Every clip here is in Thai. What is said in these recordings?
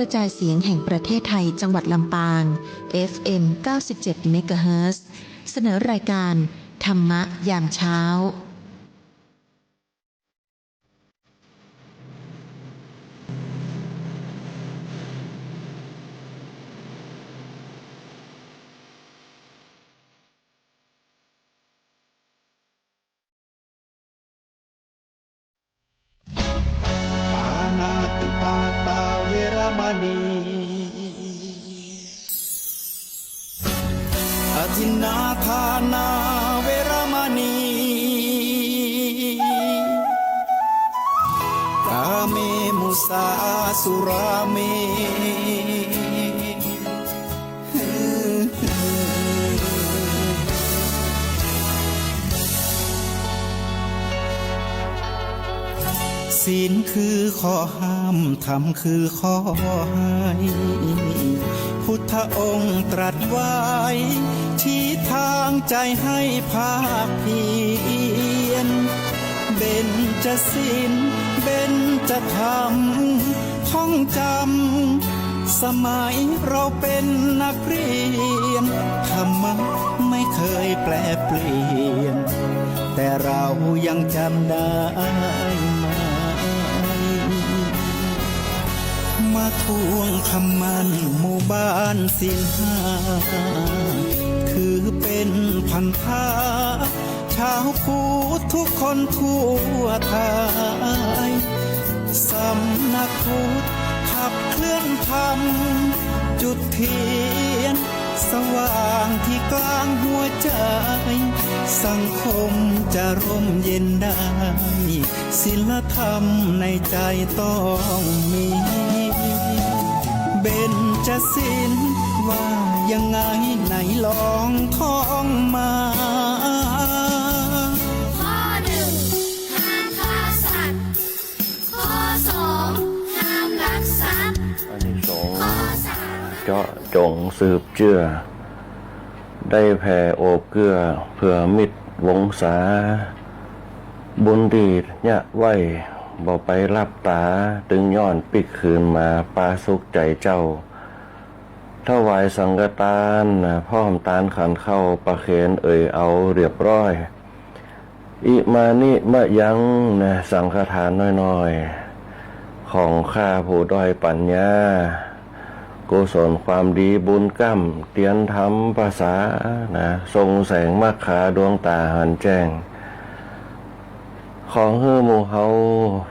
ระจายเสียงแห่งประเทศไทยจังหวัดลำปาง FM 97 เมกะเฮิรตซ์ เสนอรายการธรรมะยามเช้าอธินาทานาเวรมณีกาเมมุสาสุราเมศีลคือข้อห้ามธรรมคือข้อให้พุทธองค์ตรัสไว้ชี้ทางใจให้ภาคเพียรเบญจศีลเบญจธรรมท่องจำสมัยเราเป็นนักเรียนธรรมะไม่เคยแปลเปลี่ยนแต่เรายังจำได้มาทวงคำมั่นหมู่บ้านศีลห้าคือเป็นพันธะชาวพุทธทุกคนทั่วไทยสำนักพุทธขับเคลื่อนธรรมจุดเทียนสว่างที่กลางหัวใจสังคมจะร่มเย็นได้ศีลธรรมในใจต้องมีเบญจศีลว่ายังไงไหนลองท่องมาข้อหนึ่งห้ามฆ่าสัตว์ข้อสองห้ามลักทรัพย์อานิสงส์ข้อสาม เจาะจงสืบเจื้อได้แผ่โอบเกื้อเพื่อมิตรวงศาบุญดีดยะไว้บ่ไปรับตาตึงย้อนปิกคืนมาปาสุขใจเจ้าถวายสังฆทานพร้อมตานขันเข้าประเคนเอาเรียบร้อยอิมานิมะยังสังฆทานน้อยๆของข้าผู้ด้อยปัญญากุศลความดีบุญกรรมเตียนธรรมภาษาทรงแสงมักขาดวงตาหันแจ้งของหมู่เฮา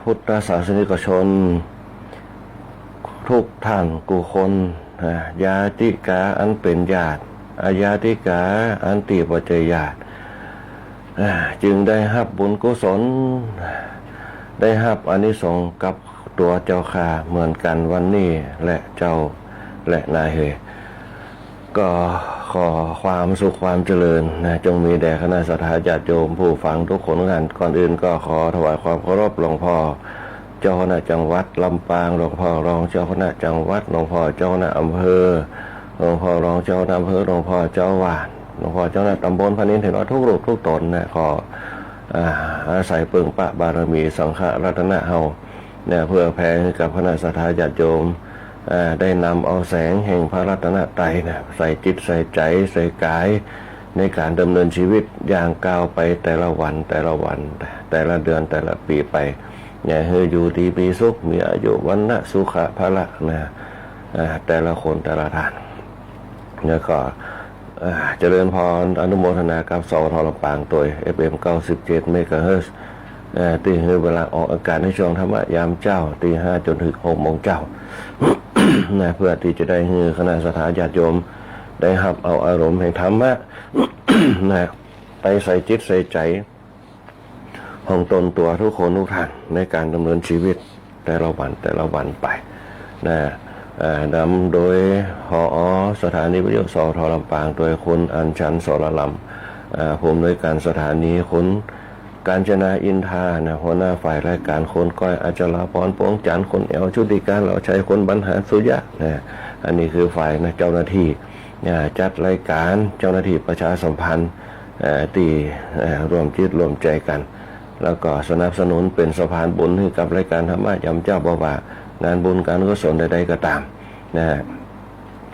พุทธศาสนิกชนทุกท่านกุคนญาติกาอันเป็นญาติอาญาติกาอันติปัจจญาติจึงได้รับบุญกุศลได้รับอานิสงส์กับตัวเจ้าข้าเหมือนกันวันนี้และเจ้าและนายเฮก็ขอความสุขความเจริญจงมีแด่คณะสัตยาญาติโยมผู้ฟังทุกคนกันก่อนอื่นก็ขอถวายความเคารพหลวงพ่อเจ้าคณะจังหวัดลำปางหลวงพ่อรองเจ้าคณะจังหวัดหลวงพ่อเจ้าคณะอำเภอหลวงพ่อรองเจ้าคณะอำเภอหลวงพ่อเจ้าวาดหลวงพ่อเจ้าคณะตำบลพนินเถรทุกรูปทุกตนขออาศัยปึงปะบารมีสังฆรัตนะเฮาเพื่อแผ่ให้กับคณะสัตยาญาติโยมได้นำเอาแสงแห่งพระรัตนตรัยใส่จิตใส่ใจใส่กายในการดำเนินชีวิตอย่างก้าวไปแต่ละวันแต่ละวันแต่ละเดือนแต่ละปีไปอย่าให้อยู่ดีมีสุขมีอายุวันนะสุขะพละแต่ละคนแต่ละท่านแล้วก็เจริญพรอนุโมทนากับสท.ลำปางตัว FM 97 เมกะเฮิรตซ์ตีเวลาออกอากาศในช่วงธรรมะยามเจ้าตี 5 จนถึง 6 โมงเจ้า เพื่อที่จะได้ให้คณะสัตยาญาติโยมได้รับเอาอารมณ์แห่งธรรมะ ไปใส่จิตใส่ใจของตนตัวทุกคนทุกท่านในการดำเนินชีวิตแต่ละวันไปนำโดยหอสถานีวิทยุสท.ลำปางโดยคุณอัญชัน สรลำผู้อำนวยการสถานีคุณกาญจนาอินทาหัวหน้าฝ่ายรายการคนก้อยอาจราพรปวงจันทร์คนแอลชุติการเราใช้คนบรรหารสุยะอันนี้คือฝ่ายเจ้าหน้าที่จัดรายการเจ้าหน้าที่ประชาสัมพันธ์ตีรวมจิตรวมใจกัน แล้วก็สนับสนุนเป็นสะพานบุญให้กับรายการธรรมะยามเจ้าบ่าวางานบุญการกุศลใดๆก็ตาม นะฮะ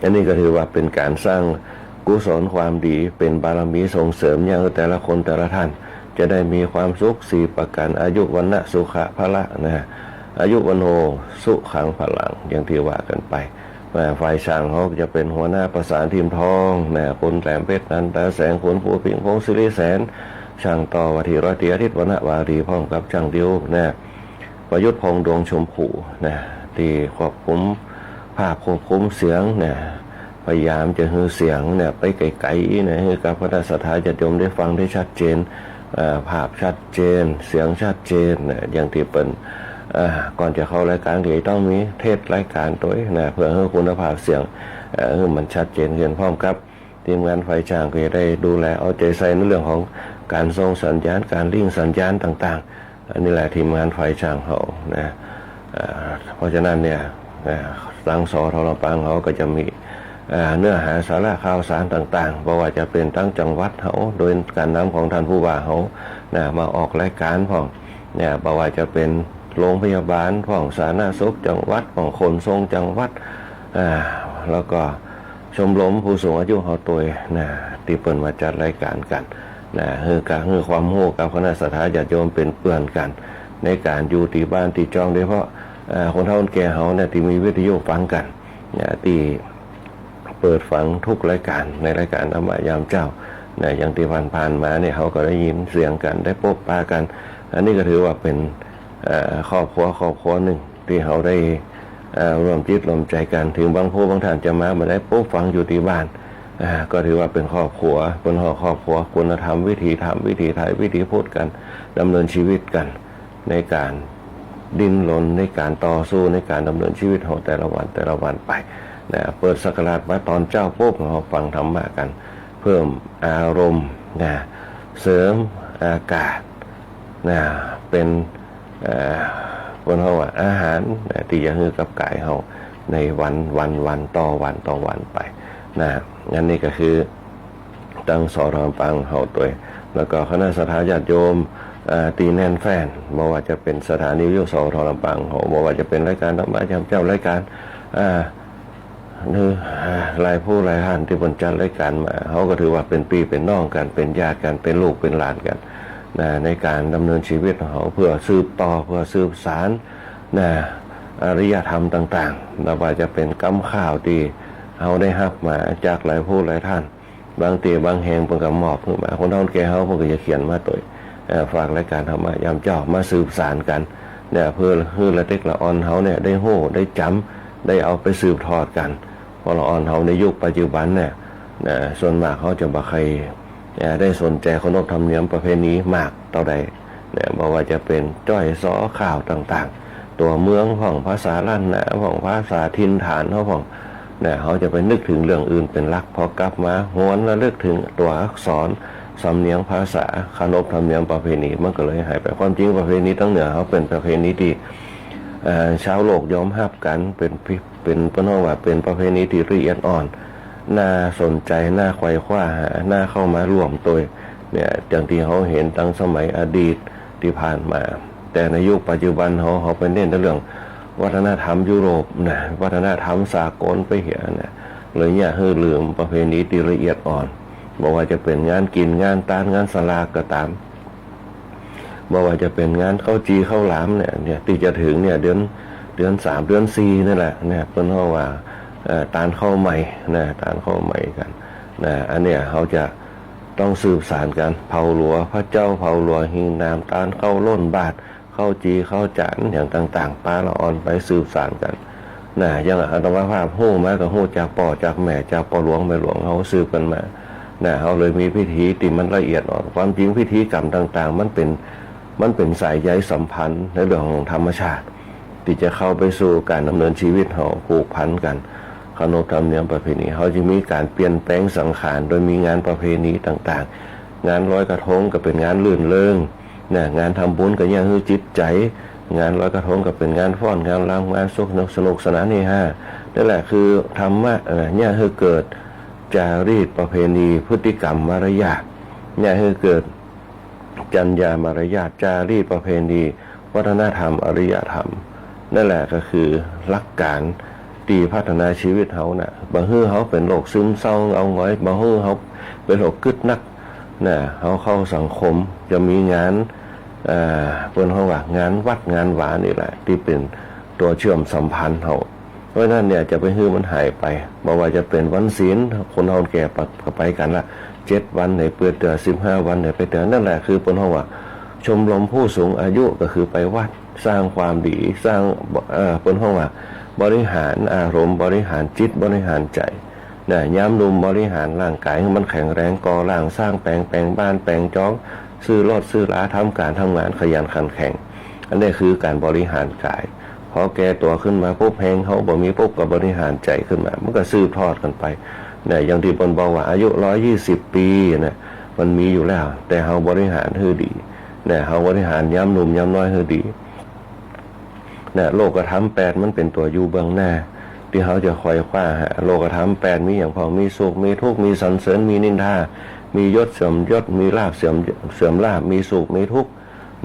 อันนี้ก็ถือว่าเป็นการสร้างกุศลความดีเป็นบารมีส่งเสริมอย่างแต่ละคนแต่ละท่านจะได้มีความสุข4ประการอายุวันนะสุขะพละนะฮะอายุวันโนสุขังพลังอย่างที่ว่ากันไปฝ่ายช่างเขาจะเป็นหัวหน้าประสานทีมทองนะคนแหลมเพชรนันตาแสงคนผู้พิงพงศิริแสนช่างต่อวัติร้อยเตียทิศวรรณวารีพร้อมกับช่างดิวนะประยุทธ์พงษ์ดวงชมพูนะที่ควบคุมภาพควบคุมเสียงนะพยายามจะให้เสียงเนี่ยไปไกลๆนะให้กับคณะสัตยาญาติโยมได้ฟังได้ชัดเจนภาพชัดเจนเสียงชัดเจนนะอย่างที่เป็นก่อนจะเข้ารายการก็ต้องมีเทศรายการตัวนะเพื่อให้คุณภาพเสียงมันชัดเจนขึ้นพร้อมกับทีมงานไฟช่างก็จะได้ดูแลเอาใจใส่ในเรื่องของการส่งสัญญาณการลิงก์สัญญาณต่างๆอันนี้แหละทีมงานไฟช่างเขานะเพราะฉะนั้นเนี่ยหลังสอทรปังเขาก็จะมีเนื้อหาสาระข่าวสารต่างๆเพราะว่าจะเป็นตั้งจังหวัดเขาโดยการนำของท่านผู้ว่าเขามาออกรายการของเนี่ยเพราะว่าจะเป็นโรงพยาบาลของสาธารณสุขจังหวัดของขนส่งจังหวัดแล้วก็ชมรมผู้สูงอายุเขาตัวที่เปิดมาจัดรายการกันคือความรู้กับคณะสัตยาญาติโยมเป็นเพื่อนกันในการอยู่ที่บ้านที่จองโดยเฉพาะคนเฒ่าคนแก่เขาเนี่ยที่มีวิทยุฟังกันที่เปิดฟังทุกรายการในรายการธรรมยามเจ้าอย่างที่ผ่านมาเนี่ยเขาก็ได้ยินเสียงกันได้พบปะกันอันนี้ก็ถือว่าเป็นครอบครัวหนึ่งที่เขาได้ร่วมจิตร่วมใจกันถึงบางผู้บางท่านจะมาได้พบฟังอยู่ที่บ้านก็ถือว่าเป็นครอบครัวคุณธรรมวิถีธรรมวิถีไทยวิถีพูดกันดำเนินชีวิตกันในการดิ้นรนในการต่อสู้ในการดำเนินชีวิตของแต่ละวันไปเปิดสักราชไว้ตอนเจ้าปุ๊บเราฟังธรรมะกันเพิ่มอารมณ์เสริมอากาศเป็นคนเขาว่าอาหารที่จะให้กับกายเขาในวันต่อวันไปงั้นนี่ก็คือตั้งสอทรปังเขาตัวแล้วก็คณะสัตยาญาติโยมตีแน่นแฟนไม่ว่าจะเป็นสถานีวิทยุสอทรปังเขาไม่ว่าจะเป็นรายการธรรมะยามเจ้ารายการรายผู้รายท่านที่บรรจัดรายการมาเขาก็ถือว่าเป็นพี่เป็นน้องกันเป็นญาติกันเป็นลูกเป็นหลานกันในการดำเนินชีวิตของเขาเพื่อสืบต่อเพื่อสืบสารอริยธรรมต่างๆไม่ว่าจะเป็นกรรมข่าวที่เขาได้รับมาจากหลายผู้หลายท่านบางตีบางแห่งเป็นกับมอบขึ้นมาคนเฒ่าแก่เขาเพิ่งจะเขียนมาตัวฝากรายการธรรมะยามเจ้ามาสืบสารกันเพื่อให้ละเต็กละออนเขาได้โห่ได้จำได้เอาไปสืบทอดกันเพราะละออนเขาในยุคปัจจุบันส่วนมากเขาจะบ่ใครได้สนใจขนบธรรมเนียมประเพณีมากเท่าใดบอกว่าจะเป็นจ้อยซ้อข่าวต่างๆตัวเมืองของภาษาล้านนาของภาษาถิ่นฐานของเขาจะไปนึกถึงเรื่องอื่นเป็นหลักพอกลับมาหวนระลึกถึงตัวอักษรสำเนียงภาษาขนบธรรมเนียมประเพณีมันก็เลยหายไปความจริงประเพณีตั้งเหนือเขาเป็นประเพณีที่ชาวโลกยอมรับกันเป็นเพราะว่าเป็นประเพณีที่ละเอียดอ่อนน่าสนใจน่าไขว่คว้าหาน่าเข้ามาร่วมตัวอย่างที่เขาเห็นตั้งสมัยอดีตที่ผ่านมาแต่ในยุคปัจจุบันเขาเป็นเน้นเรื่องวัฒนธรรมยุโรปวัฒนธรรมสากลไปเหี่ยเลยให้ลืมประเพณีที่ละเอียดอ่อนบอกว่าจะเป็นงานกินงานตานงานสลากก็ตามบอกว่าจะเป็นงานข้าวจีข้าวหลามเนี่ยที่จะถึงเดือน3เดือน4นั่นแหละเพิ่นเขาว่าตานข้าวใหม่ตานข้าวใหม่กันอันเนี้ยเขาจะต้องสืบสานกันเผาหลัวพระเจ้าเผาหลัวหิงน้ำตานข้าวล้นบาทข้าวจีข้าวจานอย่างต่างๆปลาละอ่อนไปสืบสานกันยังอัตมาภาพหู้มากับหู้จากป่อจากแม่จากป่อหลวงแม่หลวงเขาสืบกันมาเขาเลยมีพิธีที่มันละเอียดอ่อนความจริงพิธีกรรมต่างๆมันเป็นสายใยสัมพันธ์ในเรื่องของธรรมชาติที่จะเข้าไปสู่การดำเนินชีวิตเขาผูกพันกันขนบธรรมเนียมประเพณีเขาจะมีการเปลี่ยนแปลงสังขารโดยมีงานประเพณีต่างๆงานลอยกระทงก็เป็นงานลื่นเริงงานทำบุญก็ยังคือจิตใจงานลอยกระทงก็เป็นงานฟ้อนงานรำงานสนุกสนานนี่ฮะนั่นแหละคือธรรมะเนี่ยคือเกิดจารีตประเพณีพฤติกรรมมารยาทเนี่ยคือเกิดจรรยามารยาทจารีตประเพณีวัฒนธรรมอริยธรรมนั่นแหละก็คือหลักการ ตีพัฒนาชีวิตเขาน่ะบางฮื้อเขาเป็นโรคซึมเศร้าเอาง้อยบางฮื้อเขาเป็นโรคกึดนักน่ะเขาเข้าสังคมจะมีงานเปิ้นเขาว่างานวัดงานหวานนี่แหละที่เป็นตัวเชื่อมสัมพันธ์เขาเพราะนั้นเนี่ยจะไปฮื้อมันหายไปบอกว่าจะเป็นวันศีลคนเฮาแก่ไปกันละ7 วันในเปื้อเตือ15 วันในไปเตือนั่นแหละคือเปิ้นเขาว่าชมรมผู้สูงอายุก็คือไปวัดสร้างความดีสร้างเปิ้นเขาว่าบริหารอารมณ์บริหารจิตบริหารใจเนี่ยย้ำนุมบริหารร่างกายให้มันแข็งแรงก่อร่างสร้างแปลงบ้านแปลงจ้องซื้อรถซื้อร้าทำการทำงานขยันขันแข็งอันนี้คือการบริหารกายพอแก่ตัวขึ้นมาปุ๊บแหงเขาบ่มีปุ๊บก็บริหารใจขึ้นมามันก็สืบทอดกันไปเนี่ยอย่างที่เปิ้นบอกว่าอายุ120 ปีเนี่ยมันมีอยู่แล้วแต่เฮาบริหารให้ดีเนี่ยเฮาบริหารย้ำหนุ่มย้ำน้อยให้ดีเนี่ยโลกธรรม8มันเป็นตัวอยู่เบื้องหน้าที่เขาจะคอยคว้าหาโลกธรรม8มีอย่างพอมีสุขมีทุกข์มีสรรเสริญมีนินทามียศเสื่อมยศมีลาภเสื่อมลาภมีสุขมีทุกข์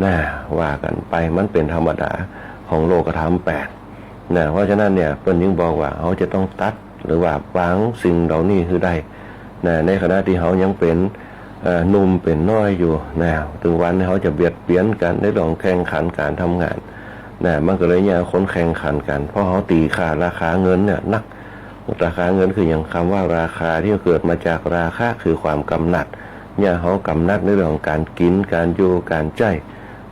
น่ะว่ากันไปมันเป็นธรรมดาของโลกธรรม8นะเพราะฉะนั้นเนี่ยเพิ่นยิ่งบอกว่าเขาจะต้องตัดหรือว่าวางสิ่งเหล่านี้คือได้นะในขณะที่เขายังเป็นหนุ่มเป็นน้อยอยู่นะถึงวันเขาจะเบียดเบียนกันในเรื่องแข่งขันการทำงานนะมันก็เลยเนี่ยคนแข่งขันกันเพราะเขาตีค่าราคาเงินเนี่ยนักราคาเงินคืออย่างคำว่าราคาที่เกิดมาจากราคาคือความกำหนัดเนี่ยเขากำหนัดในเรื่องการกินการอยู่การใจ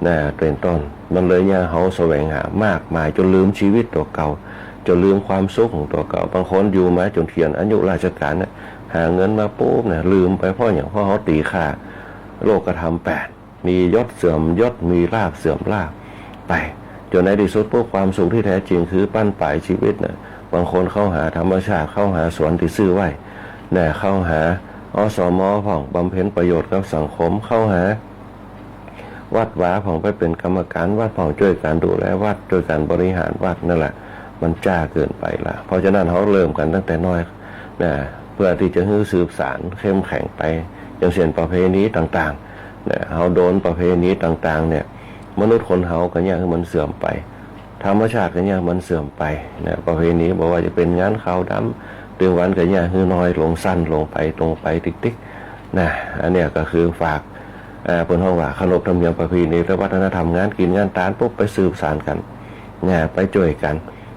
นะเป็นต้นมันเลยเนี่ยเขาแสวงหามากมายจนลืมชีวิตตัวเก่าจนลืมความสุขของตัวเก่าบางคนอยู่มาจนเขียนอายุราชการเนี่ยหาเงินมาปุ๊บเนี่ยลืมไปเพราะอย่างเพราะเขาตีค่าโลกธรรม8มียศเสื่อมยศมีลาภเสื่อมลาภไปจนในที่สุดพวกความสุขที่แท้จริงคือปั้นปลายชีวิตเนี่ยบางคนเข้าหาธรรมชาติเข้าหาสวนที่ซื้อไว้เนี่ยเข้าหาอสม.ผ่องบำเพ็ญประโยชน์กับสังคมเข้าหาวัดวาผ่องไปเป็นกรรมการวัดผ่องช่วยการดูแลวัดช่วยการบริหารวัดนั่นแหละมันจ้าเกินไปละเพราะฉะนั้นเขาเริ่มกันตั้งแต่น้อยนะเพื่อที่จะให้สืบสารเข้มแข็งไปอย่างเช่นประเพณีต่างๆเนี่ยเขาโดนประเพณีต่างๆเนี่ยมนุษย์คนเฮากันเนี่ยคือมันเสื่อมไปธรรมชาติกันเนี่ยมันเสื่อมไปนะประเพณีบอกว่าจะเป็นงานขาวดำเดือนวันกันเนี่ยคือน้อยลงสั้นลงไปตรงไปติ๊กๆนะอันเนี้ยก็คือฝากเพิ่นห้องว่าขนบธรรมเนียมประเพณีและวัฒนธรรมงานกินงานตาลปุ๊บไปสืบสานกันเนี่ยไปช่วยกัน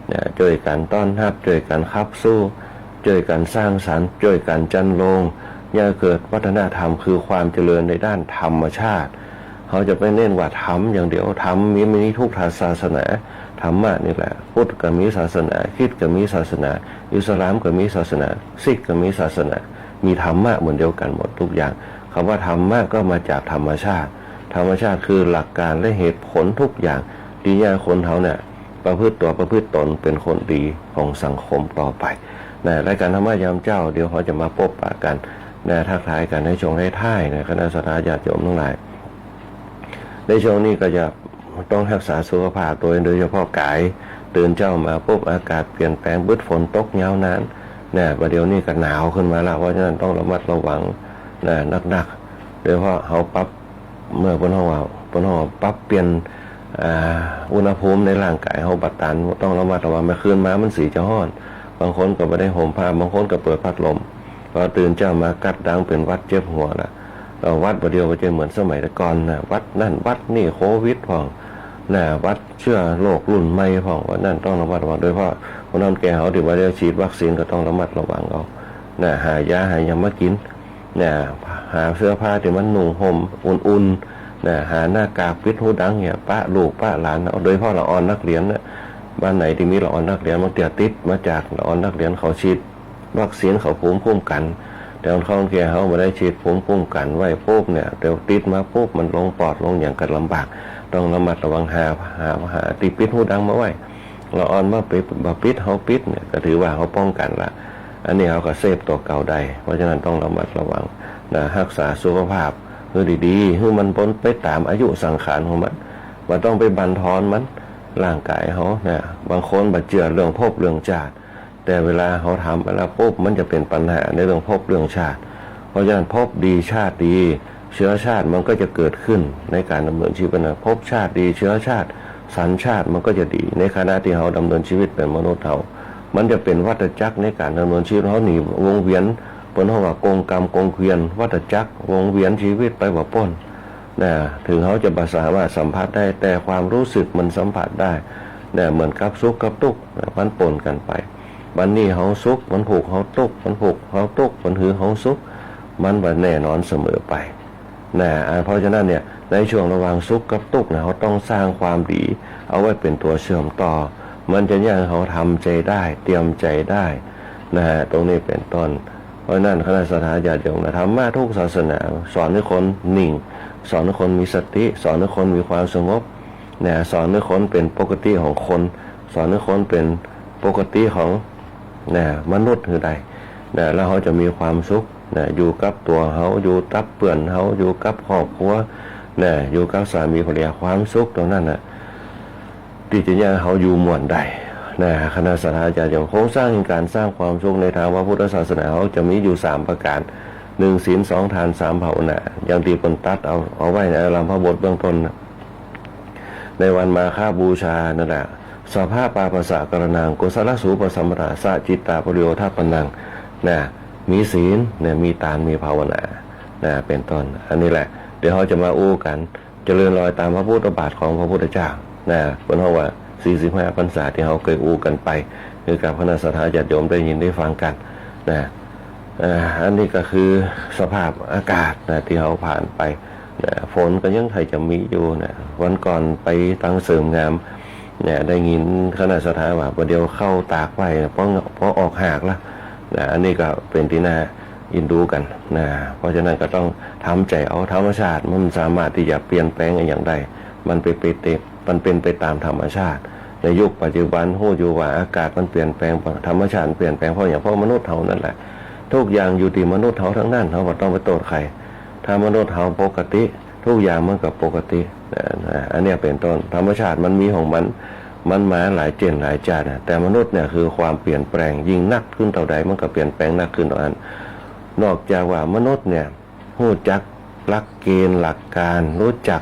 เนี่ยช่วยกันต้อนรับช่วยกันขับสู้ช่วยกันสร้างสรรค์ช่วยกันจันลงเนี่ยเกิดวัฒนธรรมคือความเจริญในด้านธรรมชาติเขาจะไปเน้นว่าธรรมอย่างเดียวธรรมมีทุกศาสนาธรรมะนี่แหละพุทธก็มีศาสนาคริสต์ก็มีศาสนาอิสลามก็มีศาสนาซิกก็มีศาสนามีธรรมะเหมือนเดียวกันหมดทุกอย่างคำว่าธรรมะก็มาจากธรรมชาติธรรมชาติคือหลักการและเหตุผลทุกอย่างที่ญาคนเขาเนี่ยประพฤติตนเป็นคนดีของสังคมต่อไปนะรายการธรรมะยามเจ้าเดี๋ยวเขาจะมาพบปะกันนะทักทายกันในช่วงท้ายๆนะคณะสัตยาติโยมทั้งหลายในช่วงนี้ก็จะต้องรักษาสุขภาพโดยเฉพาะกายตื่นเจ้ามาปุ๊บอากาศเปลี่ยนแปลงบึ้ดฝนตกยาวนานเนี่ยประเดี๋ยวนี้ก็หนาวขึ้นมาแล้วเพราะฉะนั้นต้องระมัดระวังนะนักๆโดยเฉพาะเขาปรับเมื่อปนห้องปรับเปลี่ยนอุณหภูมิในร่างกายเขาบัดตันต้องระมัดระวังไม่คืนมามันสีจะห้อนบางคนก็ไม่ได้ห่มผ้าบางคนก็เปิดพัดลมพอตื่นเจ้ามากัดดังเป็นวัดเจ็บหัวละวัดประเดี๋ยวก็จะเหมือนสมัยแต่ก่อนนะวัดนั่นวัดนี่โควิดผ่องนะวัดเชื่อโรครุ่นใหม่ผ่องว่านั่นต้องระมัดระวังโดยเฉพาะคนนั้นแก่เขาที่ว่าได้ฉีดวัคซีนก็ต้องระมัดระวังเอานะหายาหายามากินนะหาเสื้อผ้าที่มันนุ่งห่มอุ่นๆนะหาหน้ากากปิดหูดังเนี่ยป้าลูกป้าหลานโดยเฉพาะละอ่อนนักเรียนเนี่ยบ้านไหนที่มีละอ่อนนักเรียนมันเตี่ยติดมาจากละอ่อนนักเรียนเขาฉีดวัคซีนเขาภูมิคุ้มกันแต่คนเขาแก่เขาไม่ได้ฉีดภูมิคุ้มกันไว้ปุ๊บเนี่ยเดี๋ยวติดมาปุ๊บมันลงปอดลงอย่างกันลำบากต้องระมัดระวังหาตีปิดหูดังมาไว้ละอ่อนมาปิดเขาปิดเนี่ยก็ถือว่าเขาป้องกันละอันนี้เขาก็เซฟตัวเก่าได้เพราะฉะนั้นต้องระมัดระวังนะรักษาสุขภาพให้ดีๆให้มันพ้นไปตามอายุสังขารของมันว่าต้องไปบั่นทอนมันร่างกายเขาเนี่ยบางคนบาดเจ็บเรื่องภพเรื่องชาติแต่เวลาเขาทำไปแล้วปุ๊บมันจะเป็นปัญหาในเรื่องภพเรื่องชาติเพราะฉะนั้นภพดีชาติดีเชื้อชาติมันก็จะเกิดขึ้นในการดำเนินชีวิตนะภพชาติดีเชื้อชาติสัญชาติมันก็จะดีในขณะที่เขาดำเนินชีวิตเป็นมนุษย์เขา มันจะเป็นวัฏจักรในการดำเนินชีวิตเขาหนีวงเวียนเปิ้นเฮาว่ากงกรรมกงเกวียนวัฏจักรวงเวียนชีวิตไปบ่พ้นนะถึงเขาจะบ่สามารถสัมผัสได้แต่ความรู้สึกมันสัมผัสได้นะเหมือนกับสุขกับทุกข์มันปนกันไปวันนี้เฮาสุขมันผูกเฮาทุกข์มันผูกเฮาทุกข์มันหือเฮาสุขมันบ่แน่นอนเสมอไปนะเพราะฉะนั้นเนี่ยในช่วงระหว่างสุขกับทุกข์นะเขาต้องสร้างความดีเอาไว้เป็นตัวเชื่อมต่อมันจะยังเขาทำใจได้เตรียมใจได้นะตรงนี้เป็นต้นเพราะนั้นคณะสัตยาติโยมธรรมะทุกศาสนาสอนให้คนนิ่งสอนให้คนมีสติสอนให้คนมีความสงบนะสอนให้คนเป็นปกติของคนสอนให้คนเป็นปกติของนะมนุษย์คือใดนะแล้วเขาจะมีความสุขนะอยู่กับตัวเขาอยู่กับเพื่อนเขาอยู่กับครอบครัวนะอยู่กับสามีภรรยาความสุขตรงนั้นนะที่จะยังเขาอยู่ม่วนใดนะคณะสัตยาติโยมโครงสร้างการสร้างความสุขในทางพระพุทธศาสนาเขาจะมีอยู่3ประการ1ศีล2ทาน3ภาวนาอย่างที่ปนตัดเอาไว้ในอารามพระบทเบื้องต้นในวันมาฆบูชานั่นแหละสภาพปาปสะกรณังกุศลสูปสัมปทาสะจิตตาปริโยทัปปนังนะมีศีลเนี่ยมีทานมีภาวนานะเป็นต้นอันนี้แหละเดี๋ยวเขาจะมาอู้กันเจริญรอยตามพระพุทธบาทของพระพุทธเจ้านะเพิ่นเฮาว่า45พรรษาที่เขาเคยอู้กันไปคือกับคณะสัตยาติโยมได้ยินได้ฟังกันนะอันนี้ก็คือสภาพอากาศนะที่เขาผ่านไปนะฝนก็ยังไทยจะมีอยู่นะวันก่อนไปตั้งเสริมงามเนี่ยได้ยินคณะสัตยาว่าประเดี๋ยวเข้าตากไว้เพราะออกหากแล้วนะอันนี้ก็เป็นที่น่ายินดูกันนะเพราะฉะนั้นก็ต้องทำใจเอาธรรมชาติมันสามารถที่จะเปลี่ยนแปลงอย่างใดมันเป็นไปตามธรรมชาติในยุคปัจจุบันโหอยู่ว่าอากาศมันเปลี่ยนแปลงธรรมชาติเปลี่ยนแปลงเพราะมนุษย์เท่านั้นแหละทุกอย่างอยู่ที่มนุษย์เท่าทั้งนั้นเขาก็ต้องไปโทษใครถ้ามนุษย์เท่าปกติทุกอย่างมันก็ปกติอันนี้เป็นต้นธรรมชาติมันมีของมันมาหลายเจนหลายชาติแต่มนุษย์เนี่ยคือความเปลี่ยนแปลงยิ่งนักขึ้นเท่าใดมันก็เปลี่ยนแปลงนักขึ้นเท่านั้นนอกจากว่ามนุษย์เนี่ยรู้จักหลักเกณฑ์หลักการรู้จัก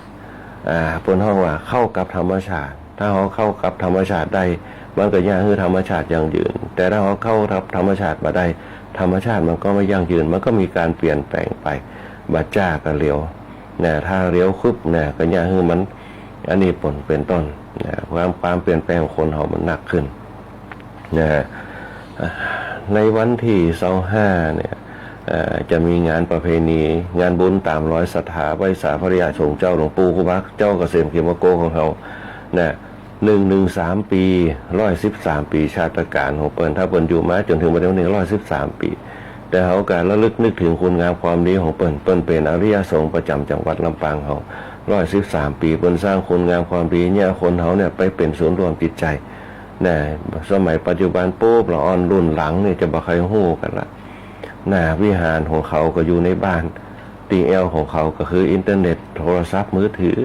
เพิ่นเฮาว่าเข้ากับธรรมชาติถ้าเขาเข้ากับธรรมชาติได้มันก็ยั่งยืนธรรมชาติยั่งยืนแต่ถ้าเขาเข้ากับธรรมชาติมาได้ธรรมชาติมันก็ไม่ยั่งยืนมันก็มีการเปลี่ยนแปลงไปบัดจ้าก็เลี้ยวนะถ้าเลี้ยวคึบนะก็ยั่งยืนมันอันนี้ผลเป็นต้นนะความเปลี่ยนแปลงของคนเขามันหนักขึ้นนะในวันที่25เนี่ยจะมีงานประเพณีงานบุญตามร้อยศรัทธาไว้สาพระยาชงเจ้าหลวงปู่คุบักเจ้าเกษมเขียมโกของเขาเนี่ย113 ปี113 ปีชาติการของเปิ้นถ้าเปิ้นอยู่มาจนถึงปัจจุบันนี้113 ปีแต่เขาการระลึกนึกถึงคุณงามความดีของเปิ้นเป็นอริยสงฆ์ประจำจังหวัดลำปางเขา113 ปีเปิ้นสร้างคุณงามความดีเนี่ยคนเขาเนี่ยไปเป็นศูนย์รวมจิตใจนะสมัยปัจจุบันปุ๊บละอ่อนรุ่นหลังเนี่ยจะบ่ใครฮู้กันละวิหารของเขาก็อยู่ในบ้านตีเอลของเขาก็คืออินเทอร์เน็ตโทรศัพท์มือถือ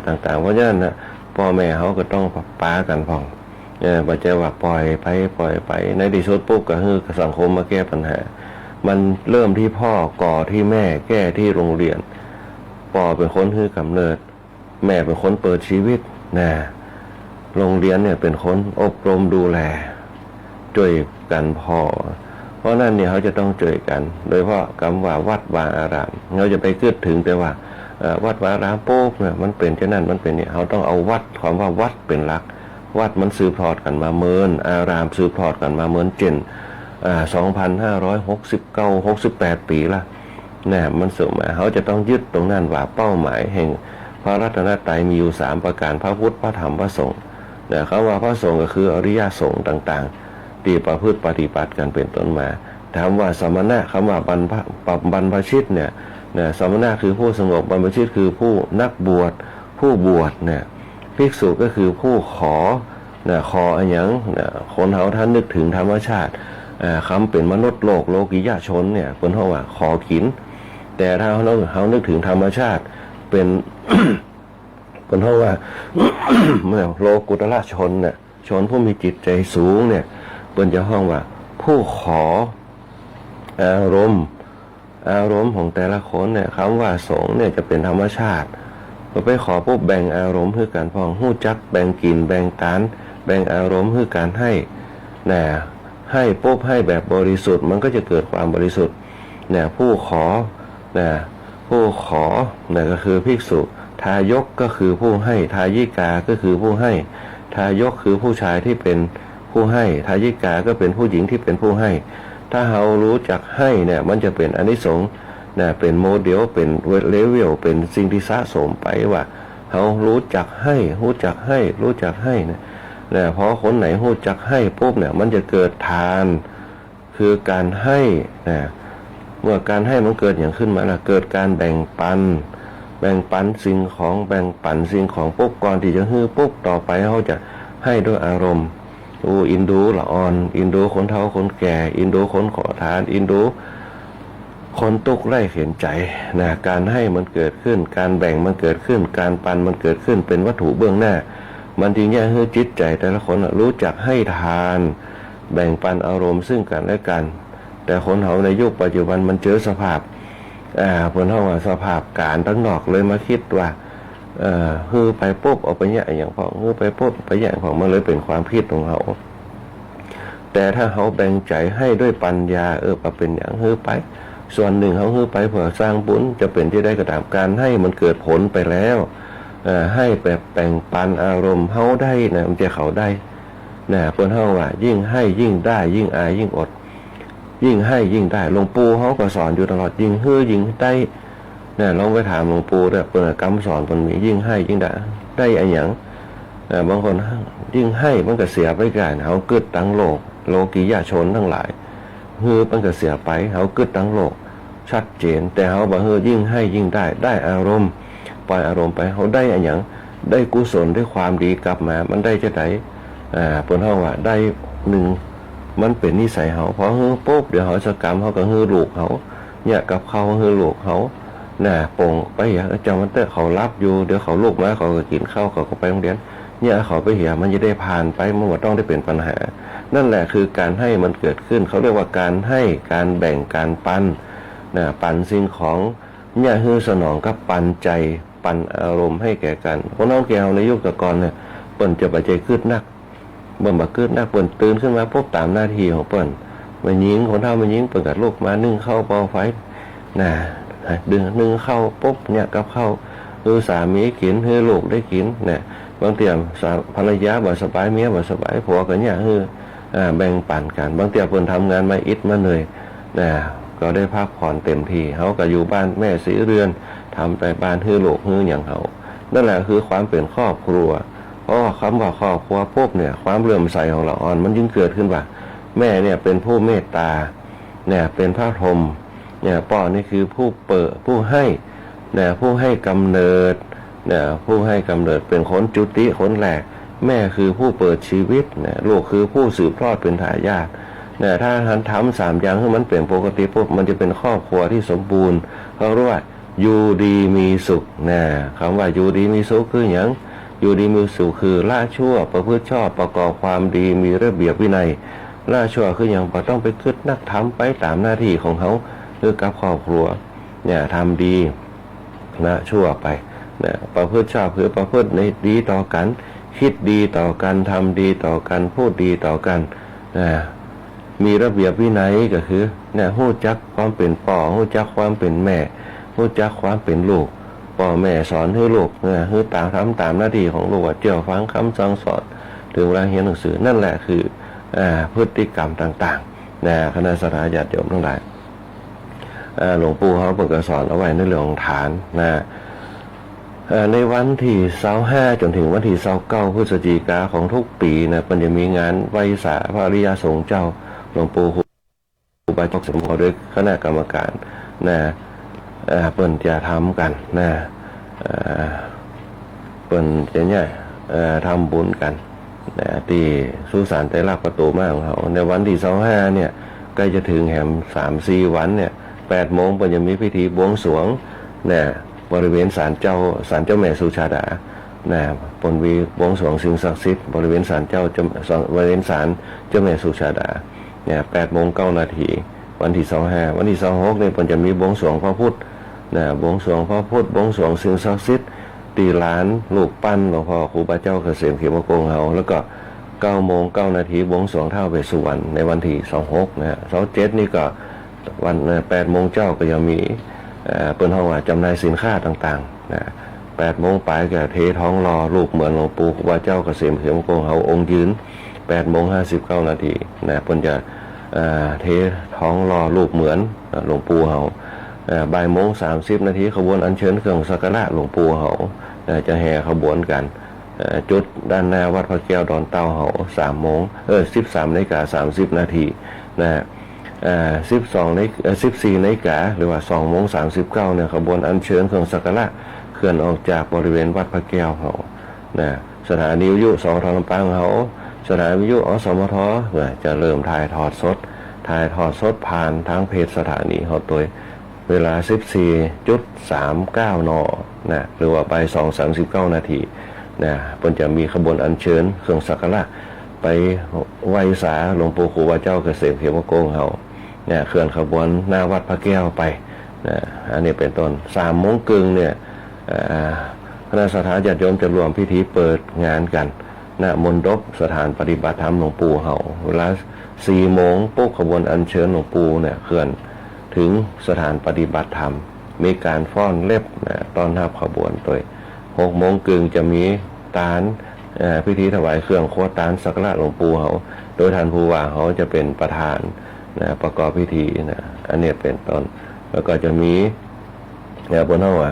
ต่างๆเพราะฉะนั้นนะพ่อแม่เขาก็ต้องป้ากันพ่องบ่ใช่ว่าปล่อยไปในที่สุดปุ๊บก็คือสังคมมาแก้ปัญหามันเริ่มที่พ่อก่อที่แม่แก้ที่โรงเรียนพ่อเป็นคนคือกำเนิดแม่เป็นคนเปิดชีวิตโรงเรียนเนี่ยเป็นคนอบรมดูแลช่วยกันพ่อเพราะนั่นเนี่ยเขาจะต้องเจอกันโดยเฉพาะคำว่าวัดวาอารามเราจะไปคิดถึงแต่ว่าวัดวาอารามปุ๊บเนี่ยมันเป็นเช่นนั้นมันเป็นเนี่ยเขาต้องเอาวัดความว่าวัดเป็นหลักวัดมันสืบทอดกันมาเมินอารามสืบทอดกันมาเมินเจน2569-68 ปีละเนี่ยมันสูงมาเขาจะต้องยึดตรงนั้นว่าเป้าหมายแห่งพระรัตนตรัยมีอยู่3ประการพระพุทธพระธรรมพระสงฆ์เนี่ยคำว่าพระสงฆ์ก็คืออริยสงฆ์ต่างๆที่ประพฤติปฏิบัติกันเป็นต้นมาถามว่าสมณะคำว่าบรรพชิตเนี่ยสมณะคือผู้สงบบรรพชิตคือผู้นักบวชผู้บวชเนี่ยภิกษุก็คือผู้ขอขออะไรอย่างคนเขาท่านนึกถึงธรรมชาติคำเป็นมนุษย์โลกิยชนเนี่ยคนเขาว่าขอขินแต่ถ้าเขานึกถึงธรรมชาติเป็น คนเขาว่า โลกุตระชนเนี่ยชนผู้มีจิตใจสูงเนี่ยเป็นจะห้องว่าผู้ขออารมณ์ของแต่ละคนเนี่ยคำว่าสงฆ์เนี่ยจะเป็นธรรมชาติก็ไปขอพวกแบ่งอารมณ์คือการพองหู้จักแบ่งกินแบ่งการแบ่งอารมณ์คือการให้ ให้ปุ๊บให้แบบบริสุทธิ์มันก็จะเกิดความบริสุทธิ์เนี่ยผู้ขอเนี่ยผู้ขอเนี่ยก็คือภิกษุทายกก็คือผู้ให้ทายิกาก็คือผู้ให้ทายกคือผู้ชายที่เป็นผู้ให้ทายิกาก็เป็นผู้หญิงที่เป็นผู้ให้ถ้าเรารู้จักให้เนี่ยมันจะเป็นอานิสงส์เนี่ยเป็นโมเดลเป็นเลเวลเป็นสิ่งที่สะสมไปว่าเรารู้จักให้รู้จักให้รู้จักให้เนี่ยพอคนไหนรู้จักให้ปุ๊บเนี่ยมันจะเกิดทานคือการให้เนี่ยเมื่อการให้มันเกิดอย่างขึ้นมาล่ะเกิดการแบ่งปันสิ่งของแบ่งปันสิ่งของปุ๊บก่อนที่จะฮื้อปุ๊บต่อไปเขาจะให้ด้วยอารมณ์อินดูละอ่อนอินดูคนเฒ่าคนแก่อินดูคนขอทานอินดูคนตุกไล่เข็นใจนะการให้มันเกิดขึ้นการแบ่งมันเกิดขึ้นการปันมันเกิดขึ้นเป็นวัตถุเบื้องหน้ามันจึงแยกให้จิตใจแต่ละคนรู้จักให้ทานแบ่งปันอารมณ์ซึ่งกันและกันแต่คนเขาในยุคปัจจุบันมันเจอสภาพผลเท่าว่าสภาพการตั้งนอกเลยมาคิดว่าฮือไปปุ๊บเอาไปแย่อย่างพอฮือไปปุ๊บไปแย่ของมันเลยเป็นความผิดของเขาแต่ถ้าเขาแบ่งใจให้ด้วยปัญญามาเป็นอย่างฮือไปส่วนหนึ่งเขาฮือไปเพื่อสร้างบุญจะเป็นที่ได้กระทำการให้มันเกิดผลไปแล้วให้แบบแบ่งปันอารมณ์เขาได้นะมันจะเขาได้นะผลเท่าว่ายิ่งให้ยิ่งได้ยิ่งอายยิ่งอดยิ่งให้ยิ่งได้หลวงปู่เขาก็สอนอยู่ตลอดยิ่งฮือยิ่งได้เนี่ยลองไปถามหลวงปู่เนี่ยเปิดคำสอนคนมียิ่งให้ยิ่งได้อะไรอย่างบางคนยิ่งให้มันก็เสียไปกันเขาเกิดตั้งโลกียชนทั้งหลายฮือมันก็เสียไปเขาเกิดตั้งโลกชัดเจนแต่เขาบอกฮือยิ่งให้ยิ่งได้อารมณ์ปล่อยอารมณ์ไปเขาได้อะไรอย่างได้กุศลได้ความดีกลับมามันได้จะไหนผลเท่าว่าได้หนึ่งมันเป็นนิสัยเขาเพราะฮือปุ๊บเดี๋ยวเขาจะกรรมเขาก็ฮือลูกเขาเนี่ยกับเขาฮือลูกเขาน่ะปงไปเหียจำมันเตะเขารับอยู่เดี๋ยวเขาลูกมาเขาก็กินข้าวเขาก็ไปโรงเรียนเนี่ยเขาไปเหียมันจะได้ผ่านไปมันว่าต้องได้เป็นปัญหานั่นแหละคือการให้มันเกิดขึ้นเขาเรียกว่าการให้การแบ่งการปันน่ะปันสิ่งของเนี่ยฮือสนองกับปันใจปันอารมณ์ให้แก่กันเพราะน้องแก้วในยุคตะกอนเนี่ยเปิ้นจะไปใจคืดนักบ่มาคืดนักเปิ้นตื่นขึ้นมาพบตามหน้าที่ของเปิ้นมายิงคนเฒ่ามายิงเปิ้นกับลูกมานึ่งข้าวเปาไฟน่ะดึงนึ่งเข้าปุ๊บเนี่ยกับเข้าสามีกินลูกได้กินเนี่ยบางเตียมภรรยาบ่สบายเมียบ่สบายผัวก็เนี่ยแบ่งปันกันบางเตียมเพิ่นทำงานมาอิดมาเหนื่อยนะก็ได้พักผ่อนเต็มที่เขาก็อยู่บ้านแม่สีเรือนทำแต่บ้านลูกอย่างเขานั่นแหละคือความเป็นครอบครัวเพราะคำว่าครอบครัวปุ๊บเนี่ยความเลื่อมใสของเราอ่อนมันยิ่งเกิดขึ้นว่าแม่เนี่ยเป็นผู้เมตตาเนี่ยเป็นพระพรหมเนี่ยป่อนี่คือผู้เปิดผู้ให้เนี่ยผู้ให้กำเนิดเนี่ยผู้ให้กำเนิดเป็นคนจุติคนแรกแม่คือผู้เปิดชีวิตเนี่ยลูกคือผู้สืบทอดเป็นทายาทเนี่ยถ้าท่านทำ3อย่างให้มันเปลี่ยนปกติปุ๊บมันจะเป็นครอบครัวที่สมบูรณ์เขาเรียกว่าอยู่ดีมีสุขเนี่ยคำว่าอยู่ดีมีสุขคืออย่างอยู่ดีมีสุขคือละชั่วประพฤติชอบประกอบความดีมีระเบียบวินัยละชั่วคืออย่างบ่ต้องไปคิดนักทำไปตามหน้าที่ของเขาคือกับครอบครัวเนี่ยทำดีละชั่วไปเนี่ยประพฤติชอบคือประพฤติในดีต่อกันคิดดีต่อกันทำดีต่อกันพูดดีต่อกันมีระเบียบวินัยก็คือเนี่ยรู้จักความเป็นพ่อรู้จักความเป็นแม่รู้จักความเป็นลูกพ่อแม่สอนให้ลูกเนี่ยคือตามทำตามหน้าที่ของลูกเจ้าฟังคำสั่งสอนถึงเวลาเรียนหนังสือนั่นแหละคือพฤติกรรมต่างๆนะคณะสัตยาติโยมทั้งหลายหลวงปู่เขาเปิดสอนเอาไว้ในเรื่องของฐานนะในวันที่25จนถึงวันที่29พฤศจิกาของทุกปีนะมันจะมีงานไหว้สาพระอริยสงฆ์เจ้าหลวงปู่ครูบาอาจารย์สมโภชด้วยคณะกรรมการนะเปิ่นจะทำกันนะเปิ่นจะเนี่ยทำบุญกันนะที่สุสานไตรลักษณ์ประตูมาของเขาในวันที่25เนี่ยใกล้จะถึงแหม 3-4 วันเนี่ย8 โมงเปิ่นจะมีพิธีบวงสรวงนะบริเวณศาลเจ้าแม่สุชาดานะปนวีบวงสรวงสิ่งศักดิ์สิทธิ์บริเวณศาลบริเวณศาลเจ้าแม่สุชาดาเนี่ย8 โมง 9 นาทีวันที่25วันที่26เนี่ยเปิ่นจะมีบวงสรวงพระพุทธนะบวงสรวงพระพุทธบวงสรวงสิ่งศักดิ์สิทธิ์ตีหลานลูกปั้นหลวงพ่อครูบาเจ้าเกษมเขมโกงเฮาแล้วก็ 9 โมง 9 นาทีบวงสรวงท้าวเวสสุวรรณในวันที่26นะฮะ27นี่ก็วัน8 โมงเจ้าก็ยังมีเปิ้นห้องว่าจำหน่ายสินค้าต่างๆนะ8 โมงปลายก็เทท้องรอรูปเหมือนหลวงปู่ครูบาเจ้าเกษมเขียวมงคลเฮาองค์ยืน8 โมง 59 นาทีนะเปิ้นจะเทท้องรอรูปเหมือนหลวงปู่เฮาบ่ายโมง 30 นาทีขบวนอัญเชิญเครื่องสักการะหลวงปู่เฮาจะแห่ขบวนกันจุดด้านหน้าวัดพระแก้วดอนเต้าเฮา3 โมง13:30 นาทีนะ14 นาฬิกาหรือว่า2 โมง 39เนี่ยขบวนอัญเชิญเครื่องสักการะเคลื่อนออกจากบริเวณวัดพระแก้วเฮานะสถานีวิทยุสทลำปางเฮาสถานีวิทยุอสมทจะเริ่มถ่ายทอดสดผ่านทางเพจสถานีเฮาตัวเวลา 14:39 น.นะหรือว่าไป 2:39 นาทีนะเพิ่นจะมีขบวนอัญเชิญเครื่องสักการะไปไหว้สาหลวงปู่ครูบาเจ้าเกษมเขียวมงคลเฮาเนี่ยเคลื่อนขบวนหน้าวัดพระแก้วไปนะอันนี้เป็นต้น3 โมงครึ่งเนี่ยคณะสัทธาญาติโยมจะรวมพิธีเปิดงานกันณมณฑปสถานปฏิบัติธรรมหลวงปู่เฮาเวลา 4 โมงปุ๊บขบวนอัญเชิญหลวงปู่เนี่ยเคลื่อนถึงสถานปฏิบัติธรรมมีการฟ้อนเล็บนะต้อนรับขบวนโดย6 โมงครึ่งจะมีตานพิธีถวายเครื่องโคตานสักการะหลวงปู่เฮาโดยท่านผู้ว่าเขาจะเป็นประธานนะประกอบพิธีนะอันนี้เป็นต้นแล้วก็จะมีบนห้องว่า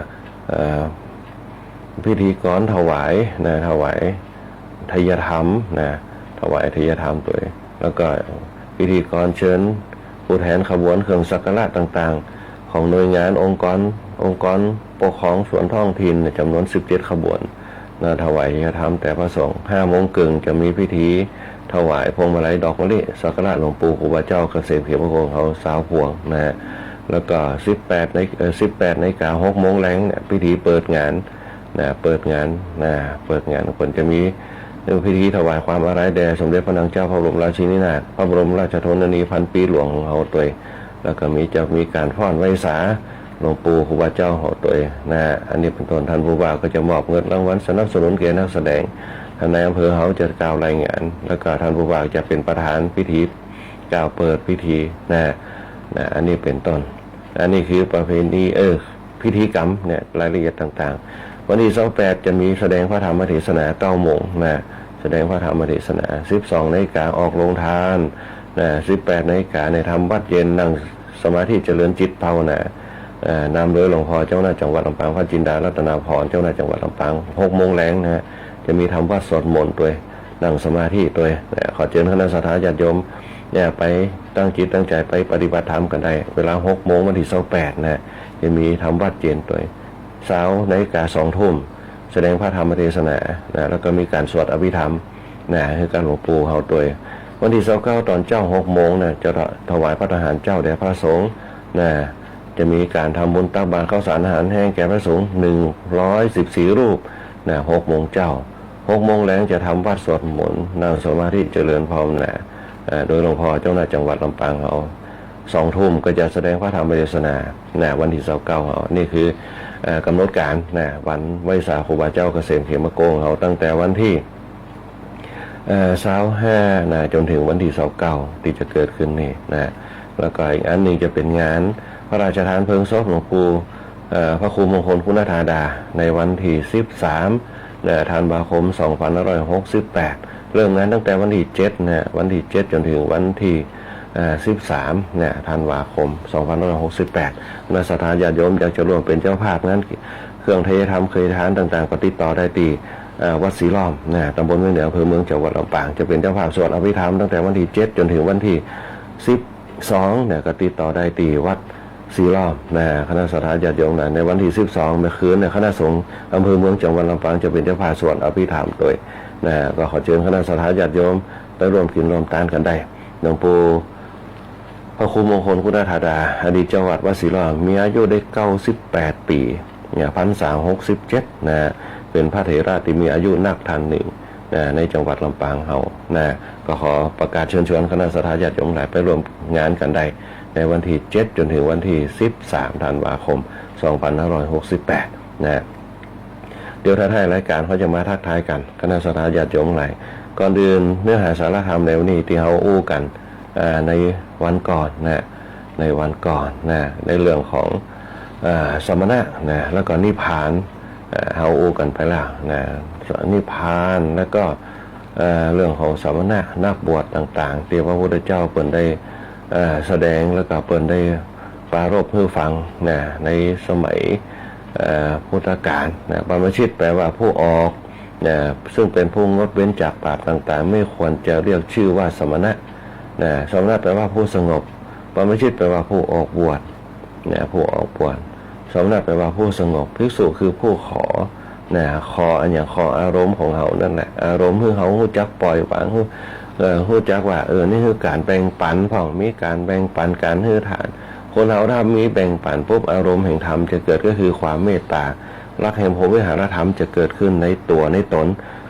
พิธีกรถวายนะถวายทายธรรมนะถวายทายธรรมตัวแล้วก็พิธีกรเชิญผู้แทนขบวนเครื่องสักการะต่างๆของหน่วยงานองค์กรปกครองส่วนท้องถิ่นจำนวน17 ขบวนนะถวายทายธรรมแต่พระสงฆ์5 โมงครึ่งจะมีพิธีถวายพวงมาลัยดอกมะลิสักการะหลวงปู่ครูบาเจ้าเกษมเขียวมงคลเขาสาวพวงนะแล้วก็18 นาฬิกา 6 โมงแลงเนี่ยพิธีเปิดงานเปิดงานคนจะมีพิธีถวายความอาลัยแด่สมเด็จพระนางเจ้าพระบรมราชินีนาถพระบรมราชชนนีพันปีหลวงของเขาตัวแล้วก็จะมีการฟ้อนไหว้สาหลวงปู่ครูบาเจ้าของตัวนะอันนี้เป็นต้นท่านผู้ว่าก็จะมอบเงินรางวัลสนับสนุนแก่นักแสดงท่านนายอำเภอเขาจะกล่าวรายงานแล้วก็ท่านผู้ว่าจะเป็นประธานพิธีกล่าวเปิดพิธีนะอันนี้เป็นต้นอันนี้คือประเพณีพิธีกรรมเนี่ยรายละเอียดต่างๆวันที่28จะมีแสดงพระธรรมเทศนา 9 โมงนะแสดงพระธรรมเทศนา 12 นาฬิกาออกโรงทานนะ18 นาฬิกาในธรรมวัดเย็นนั่งสมาธิเจริญจิตภาวนานำโดยหลวงพ่อเจ้าหน้าจังหวัดลำปางพระจินดารัตนาพรเจ้าหน้าจังหวัดลำปาง6 โมงแรงนะจะมีทำวัดสวดมนต์ด้วยนั่งสมาธิด้วยขอเชิญคณะสัทธาญาติโยมเนี่ยไปตั้งจิตตั้งใจไปปฏิบัติธรรมกันได้เวลา 6 โมงวันที่28นะจะมีทำวัดเย็นด้วยเช้านาฬิกา 2 ทุ่มแสดงพระธรรมเทศนาแล้วก็มีการสวดอภิธรรมคือการหลวงปู่เฮาด้วยวันที่29ตอนเจ้า 6 โมงจะถวายพระทหารเจ้าแด่พระสงฆ์จะมีการทำบุญตักบาตรข้าวสารอาหารแห้งแก่พระสงฆ์114 รูป6 โมงเจ้า 6 โมงแรงจะทำวัดสวดมนต์นั่งสมาธิเจริญภาวนาโดยหลวงพ่อเจ้าหน้าจังหวัดลำปางเขา2 ทุ่มก็จะแสดงพระธรรมเทศนาวันที่29เขานี่คือกำหนดการวันไหว้สาครูบาเจ้าเกษมเขียวมงคลเขาตั้งแต่วันที่25จนถึงวันที่29ที่จะเกิดขึ้นนี่แล้วก็อีกอันนึงจะเป็นงานพระราชทานเพลิงศพหลวงปู่พระครูมงคลคุณธาดาในวันที่13ธันวาคม2568เริ่มงานตั้งแต่วันที่7วันที่7จนถึงวันที่13ธันวาคม2568นักศรัทธาญาติโยมอยากจะร่วมเป็นเจ้าภาพงานเครื่องเทศธรรมเคยทานต่างๆก็ติดต่อได้ที่วัดศรีล้อมตำบลเมืองเหนืออำเภอเมืองจังหวัดลำปางจะเป็นเจ้าภาพสวดอภิธรรมตั้งแต่วันที่7จนถึงวันที่12ก็ติดต่อได้ที่วัดศรีล้อมคณะสัทธาญาติโยมในวันที่12เมื่อคืนคณะสงฆ์อำเภอเมืองจังหวัดลำปางจะเป็นเจ้าภาพสวดอภิธรรมโดยก็ขอเชิญคณะสัทธาญาติโยมไปร่วมกินร่วมทานกันได้หลวงปู่พระครูมงคลคุณธาดาอดีตจังหวัดวัดศรีล้อมมีอายุได้98 ปีพรรษา67เป็นพระเถระที่มีอายุนักท่านหนึ่งในจังหวัดลำปางเฮาก็ขอประกาศเชิญชวนคณะสัทธาญาติโยมหลายไปร่วมงานกันได้ในวันที่7จนถึงวันที่13ธันวาคม2568เดี๋ยวท้ายรายการเขาจะมาทักทายกันคณะสัทธาญาติโยมหลาย ก่อนอื่นเนื้อหาสาระธรรมในวันนี้ที่เราอู้กันในวันก่อนนะในวันก่อนนะในเรื่องของสมณะนะแล้วก็นิพพานเราอู้กันไปแล้วนะนิพพานแล้วก็เรื่องของสมณะนักบวชต่างๆที่พระพุทธเจ้าเปิดได้แสดงแล้วก็เปิดได้ปรารภให้ฟังนะในสมัยพุทธกาลนะบรรพชิตแปลว่าผู้ออกนะซึ่งเป็นผู้งดเว้นจากบาปต่างๆไม่ควรจะเรียกชื่อว่าสมณะนะสมณะแปลว่าผู้สงบบรรพชิตแปลว่าผู้ออกบวชนะผู้ออกบวชสมณะแปลว่าผู้สงบภิกษุคือผู้ขอนะขออันอย่างขออารมณ์ของเขานั่นแหละอารมณ์คือเขาหู้จักปล่อยวางหู้จักว่านี่คือการแบ่งปันผ่องมีการแบ่งปันการให้ทานคนเราถ้ามีแบ่งปันปุ๊บอารมณ์แห่งธรรมจะเกิดก็คือความเมตตารักแห่งพรหมวิหารธรรมจะเกิดขึ้นในตัวในตน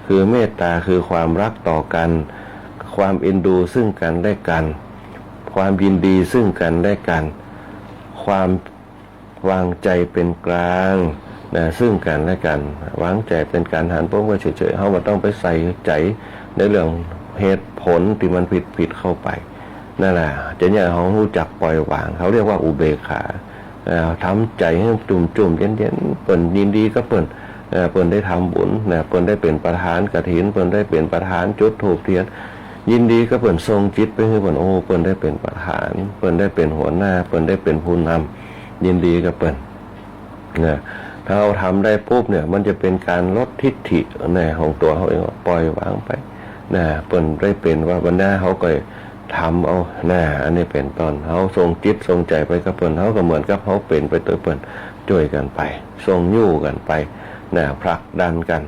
คือเมตตาคือความรักต่อกันความเอ็นดูซึ่งกันและกันความยินดีซึ่งกันและกันความวางใจเป็นกลางนะซึ่งกันและกันวางใจเป็นการหันปุ๊บก็เฉยๆเขาไม่ต้องไปใส่ใจในเรื่องเหตุผลที่มันผิดเข้าไปนั่นแหละจะเนี่ยเขารู้จักปล่อยวางเขาเรียกว่าอุเบกขาทำใจให้จุ่มเย็นๆเปิ่นยินดีก็เปิ่นได้ทำบุญนะเปิ่นได้เป็นประธานกฐินเปิ่นได้เป็นประธานจุดธูปเทียนยินดีก็เปิ่นทรงจิตไปให้เปิ่นเปิ่นได้เป็นประธานเปิ่นได้เป็นหัวหน้าเปิ่นได้เป็นผู้นำยินดีก็เปิ่นนะถ้าเราทำได้ปุ๊บเนี่ยมันจะเป็นการลดทิฏฐิในของตัวเขาเองปล่อยวางไปนะเปิ่นได้เป็นว่าบรรดาเขาก็ทำเอาอันนี้เป็นตอนเขาทรงจิตทรงใจไปกับเปิ่นเขาก็เหมือนกับเขาเป็นไปตัวเปิ่นช่วยกันไปทรงยู่กันไปผลักดันกัน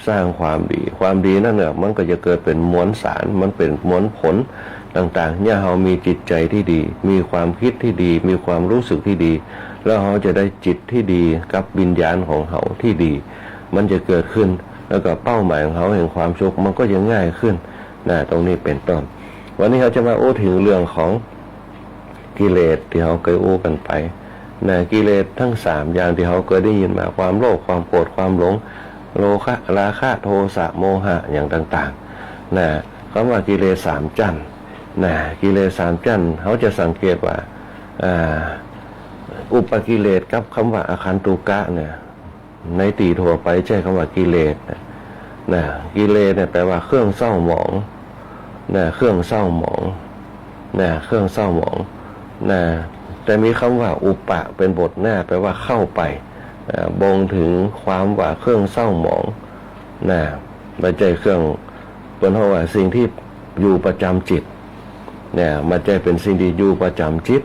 สร้างความดีนั่นเนี่ยมันก็จะเกิดเป็นมวลสารมันเป็นมวลผลต่างๆเนี่ยเขามีจิตใจที่ดีมีความคิดที่ดีมีความรู้สึกที่ดีแล้วเขาจะได้จิตที่ดีกับวิญญาณของเขาที่ดีมันจะเกิดขึ้นแล้วก็เป้าหมายของเขาแห่งความสุขมันก็จะง่ายขึ้นตรงนี้เป็นต้นวันนี้เขาจะมาถึงเรื่องของกิเลสที่เขาเคยกันไปกิเลสทั้ง3อย่างที่เขาเคยได้ยินมาความโลภความโกรธความหลงโลภะราคะโทสะโมหะอย่างต่างๆคำว่ากิเลส3จั่นกิเลส3จั่นเขาจะสังเกตว่าอุปกิเลสกับคำว่าอาคันตุกะเนี่ยในตีทั่วไปใช้คำว่ากิเลสกิเลสเนี่ยแปลว่าเครื่องเศร้าหมองเครื่องเศร้าหมองเครื่องเศร้าหมองแต่มีคำว่าอุปะเป็นบทหน้าแปลว่าเข้าไปบ่งถึงความว่าเครื่องเศร้าหมองไม่ใช่เครื่องเป็นเพราะว่าสิ่งที่อยู่ประจำจิตมันจะเป็นสิ่งที่อยู่ประจำจิต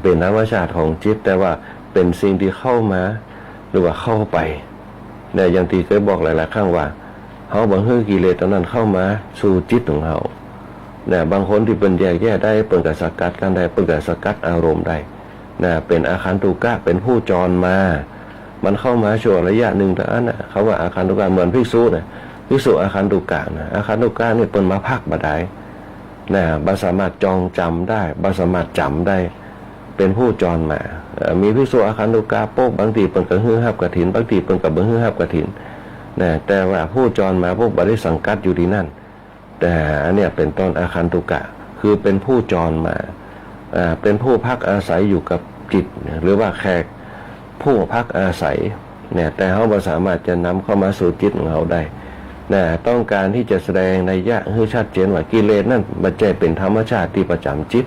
เป็นธรรมชาติของจิตแต่ว่าเป็นสิ่งที่เข้ามาหรือว่าเข้าไปอย่างที่เคยบอกหลายๆครั้งว่าเขาบังคับกิเลสตอนนั้นเข้ามาสู่จิตของเขาบางคนที่เป็นแยกได้เปิดกับสกัดกันได้เปิดกับสกัดอารมณ์ได้เป็นอาคันตุกะเป็นผู้จรมามันเข้ามาช่วงระยะหนึ่งแต่อันเขาว่าอาคันตุกะเหมือนภิกษุภิกษุอาคันตุกะอาคันตุกะนี่เป็นมาพักบัดใดบาสามารถจองจำได้บาสามารถจำได้เป็นผู้จรมามีภิกษุอาคันตุกะปุ๊บบางทีเป็นกับฮือฮับกฐินบางทีเป็นกับฮือฮับกฐินแต่ว่าผู้จรมาปุ๊บบริสังกัดอยู่ที่นั่นแต่อันเนี้ยเป็นต้นอาคันตุกะคือเป็นผู้จรมาเป็นผู้พักอาศัยอยู่กับจิตหรือว่าแขกผู้พักอาศัยแต่เขาไม่สามารถจะนำเข้ามาสู่จิตของเขาได้ต้องการที่จะแสดงในยะให้ชัดเจนว่ากิเลสนั่นมันจะเป็นธรรมชาติที่ประจำจิต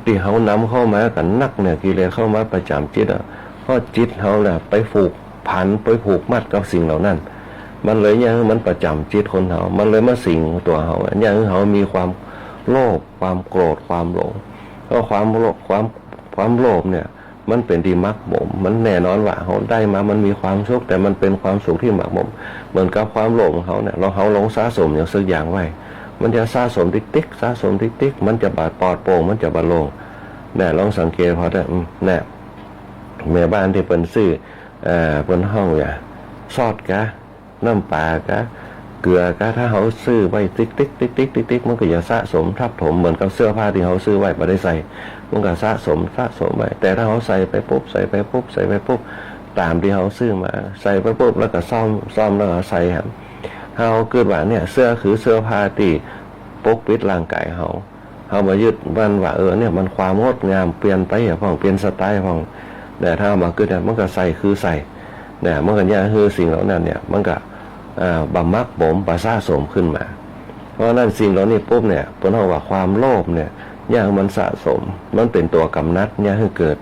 ที่เขานำเข้ามากันนักกิเลสเข้ามาประจำจิตเพราะจิตเขาไปผูกพันไปผูกมัดกับสิ่งเหล่านั้นมันเลยยังมันประจำจิตคนเขามันเลยมาสิงตัวเขาอย่างเขามีความโลภความโกรธความหลงเพราะความโลภเนี่ยมันเป็นที่มักหมมมันแน่นอนว่าเขาได้มามันมีความสุขแต่มันเป็นความสุขที่มักหมมเหมือนกับความโลภของเขาเนี่ยเราเขาหลงสะสมอย่างสักอย่างไว้มันจะสะสมติ๊กสะสมติ๊กมันจะบาดปอดโป่งมันจะบาดโล่งลองสังเกตพอได้แม่บ้านที่เป็นซื้อบนห้องซอสกะน้ำปลากะเกลือกะถ้าเขาซื้อไว้ติ๊กมันก็จะสะสมทับถมเหมือนกับเสื้อผ้าที่เขาซื้อไว้ไม่ได้ใส่มันก็สะสมไว้แต่ถ้าเขาใส่ไปปุ๊บตามที่เขาซื้อมาใส่ไปปุ๊บแล้วก็ซ่อมแล้วก็ใส่ครับ ถ้าเขาเกิดว่าเนี่ยเสื้อคือเสื้อผ้าที่ปกปิดร่างกายเขามายึดมันว่าเนี่ยมันความงดงามเปลี่ยนไปอย่างพ่องเปลี่ยนสไตล์พ่องแต่ถ้ามาเกิดมันก็ใส่คือใส่เนี่ยมันก็เนี่ยคือสิ่งเหล่านั้นเนี่ยมันก็บำมักบ่มประสะสมขึ้นมาเพราะนั้นสิ่งเหล่านี้ปุ๊บเนี่ยเพิ่นว่าความโลภเนี่ยย่างมันสะสมมันเป็นตัวกำนัดเนี่ยให้เกิด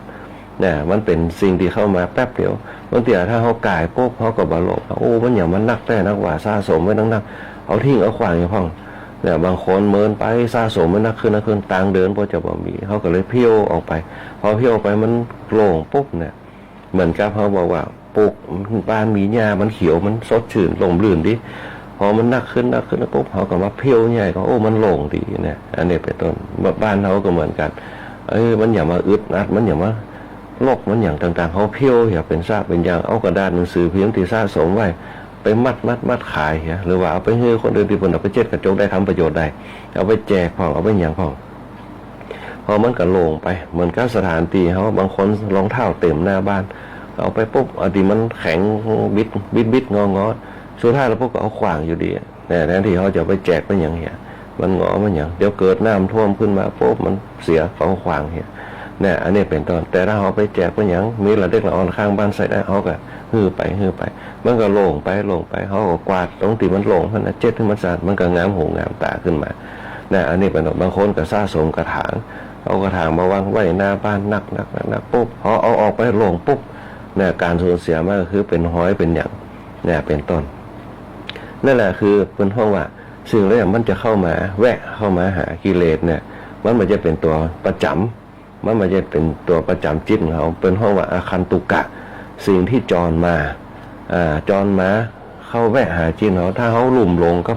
เนี่ยมันเป็นสิ่งที่เข้ามาแป๊บเดียวบางทีถ้าเขากายปุ๊บเขาก็บาโลภโอ้มันอย่างมันนักแต่นักว่าสะสมไว้นักเอาทิ้งเอาขวางอย่างพ่องเนี่ยบางคนเมินไปสะสมมันนักขึ้นต่างเดินพอจะบ่มีเขาก็เลยเพี้ยวออกไปพอเพี้ยวไปมันโล่งปุ๊บเนี่ยเหมือนกับเขาบอกว่าปลูกบ้านมีหญ้ามันเขียวมันสดชื่นลมลื่นดิพอมันนักขึ้นปุ๊บเขาก็มาเพี้ยวใหญ่ก็โอ้มันโล่งดีเนี่ยอันนี้เป็นต้นบ้านเขาก็เหมือนกันมันอย่ามาอึดอัดมันอย่ามาโลกมันอย่างต่างๆเขาเพี้ยวอย่าเป็นซากเป็นอย่างเอากระดาษหนังสือพิมพ์ที่สะสมไว้ไปมัดขายหรือว่าเอาไปให้คนอื่นที่เพิ่นเอาไปเจ็ดกระจกได้ทำประโยชน์ได้เอาไปแจกพ่องเอาไปอย่างพ่องพอมันก็โล่งไปเหมือนกับสถานที่เขาบางคนรองเท้าเต็มหน้าบ้านเอาไปปุ๊บอดีมันแข็งบิดงอสุดท้ายแล้วพวกก็เอาขวางอยู่ดีแต่แทนที่เขาจะไปแจกไปอย่างเงี้ยมันงอมันอย่างเดี๋ยวเกิดน้ำท่วมขึ้นมาปุ๊บมันเสียเขาขวางเงี้ยเนี่ยอันนี้เป็นต้นแต่ถ้าเขาไปแจกไปอย่างมีระเด็กละอ่อนข้างบ้านใส่ได้เขาก็ฮือไปมันก็โล่งไปเขาก็กวาดตรงที่มันโล่งมันเจ็ดที่มันสะอาดมันก็งามหูงามตาขึ้นมาเนี่ยอันนี้เป็นต้นบางคนก็สะสมกระถางเอากระถางมาวางไว้หน้าบ้านนักปุ๊บพอเอาออกไปโล่งปุ๊บเนี่ยการสูญเสียมันก็คือเป็นห้อยเป็นอย่างเนี่ยเป็นต้นนั่นแหละคือเป็นห้องว่าสิ่งแรกมันจะเข้ามาแวะเข้ามาหากิเลสเนี่ยมันจะเป็นตัวประจำมันจะเป็นตัวประจำจิตของเขาเป็นห้องว่าอาคันตุกะสิ่งที่จรมาเข้าแวะหาจิตเขาถ้าเขาหลุ่มลงก็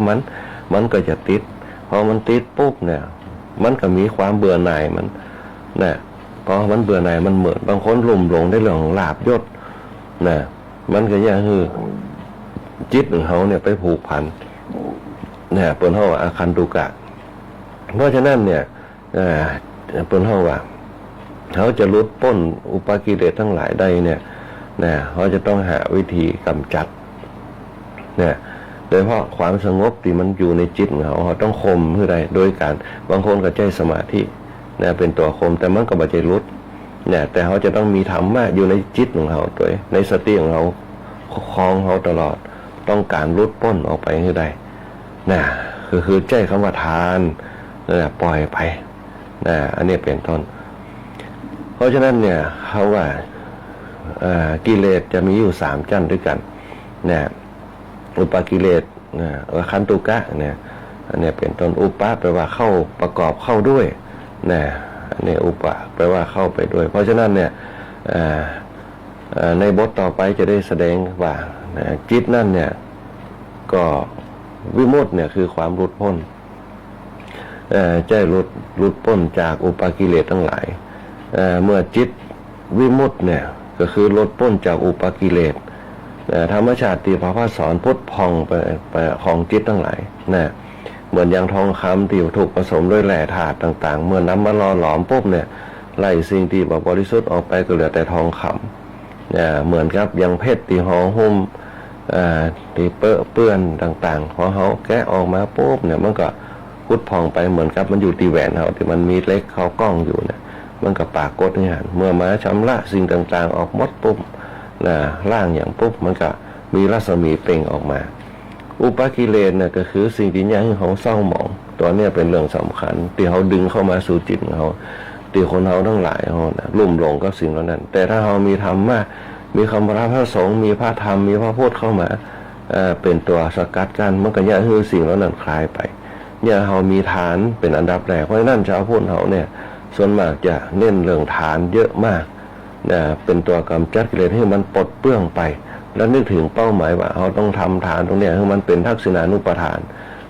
มันก็จะติดพอมันติดปุ๊บเนี่ยมันก็มีความเบื่อหน่ายมันเนี่ยพอมันเบื่อหน่ายมันเหมือนบางคนหลุ่มลงได้เรื่องของลาภยศเนี่ยมันก็อย่างคือจิตของเขาเนี่ยไปผูกพันเนี่ยเป็นห้องอาคันตุกะเพราะฉะนั้นเนี่ยเป็นห้องว่าเขาจะลดพ้นอุปกิเลสทั้งหลายได้เนี่ยเขาจะต้องหาวิธีกำจัดเนี่ยโดยเฉพาะความสงบที่มันอยู่ในจิตของเขาต้องคมเพื่อใดโดยการบางคนก็ใจสมาธิเนี่ยเป็นตัวคมแต่มันก็ไม่ใช่ลดเนี่ยแต่เขาจะต้องมีธรรมะอยู่ในจิตของเขาตัวในสติของเขาคล้องเขาตลอดต้องการลดพ้นออกไปให้ได้นะคือใจคำว่าทานเนี่ยปล่อยไปนะอันนี้เป็นต้นเพราะฉะนั้นเนี่ยเขาว่ากิเลสจะมีอยู่3ชั้นด้วยกันเนี่ยอุปกิเลสคันตุกะเนี่ยอันนี้เป็นต้นอุปะแปลว่าเข้าประกอบเข้าด้วยเนี่ยอันนี้อุปะแปลว่าเข้าไปด้วยเพราะฉะนั้นเนี่ยในบทต่อไปจะได้แสดงว่าจิตนั่นเนี่ยก็วิมุตติเนี่ยคือความหลุดพ้นใจหลุดพ้นจากอุปกิเลสทั้งหลายเมื่อจิตวิมุตติเนี่ยก็คือหลุดพ้นจากอุปกิเลสธรรมชาติพระพุทธสอนพุทธพองไปของจิตทั้งหลายนะเหมือนอย่างทองคำที่ถูกผสมด้วยแร่ธาตุต่างๆเมื่อน้ำมาหล่อหลอมปุ๊บเนี่ยไล่สิ่งที่บริสุทธิ์ออกไปก็เหลือแต่ทองคำเหมือนกับอย่างเพชรที่ห่อหุ้มที่เปื้อนต่างๆพอเขาแกะออกมาปุ๊บเนี่ยมันก็พุทธพองไปเหมือนกับมันอยู่ที่แหวนเขาที่มันมีเล็กเขากล้องอยู่เนี่ยมันก็ปรากฏนี่ฮะเมื่อมาชำระสิ่งต่างๆออกหมดปุ๊บล่างอย่างปุ๊บมันก็มีรัศมีเปล่งออกมาอุปกิเลสเนี่ยก็คือสิ่งที่ยังเขาเศร้าหมองตัวนี้เป็นเรื่องสำคัญที่เขาดึงเข้ามาสู่จิตของเขาที่คนเขาทั้งหลายเขาลุ่มหลงกับสิ่งเหล่านั้นแต่ถ้าเขามีธรรมะมีคำพระพระสงฆ์มีพระธรรมมีพระพุทธเข้ามาเป็นตัวสกัดกั้นมันก็จะให้สิ่งเหล่านั้นคลายไปเนี่ยเขามีฐานเป็นอันดับแรกเพราะฉะนั้นชาวพุทธเขาเนี่ยส่วนมากจะเน้นเรื่องฐานเยอะมากเป็นตัวกำจัดกิเลสให้มันปลดเปลื้องไปแล้วนึกถึงเป้าหมายว่าเขาต้องทำฐานตรงนี้ให้มันเป็นทักษิณานุปทาน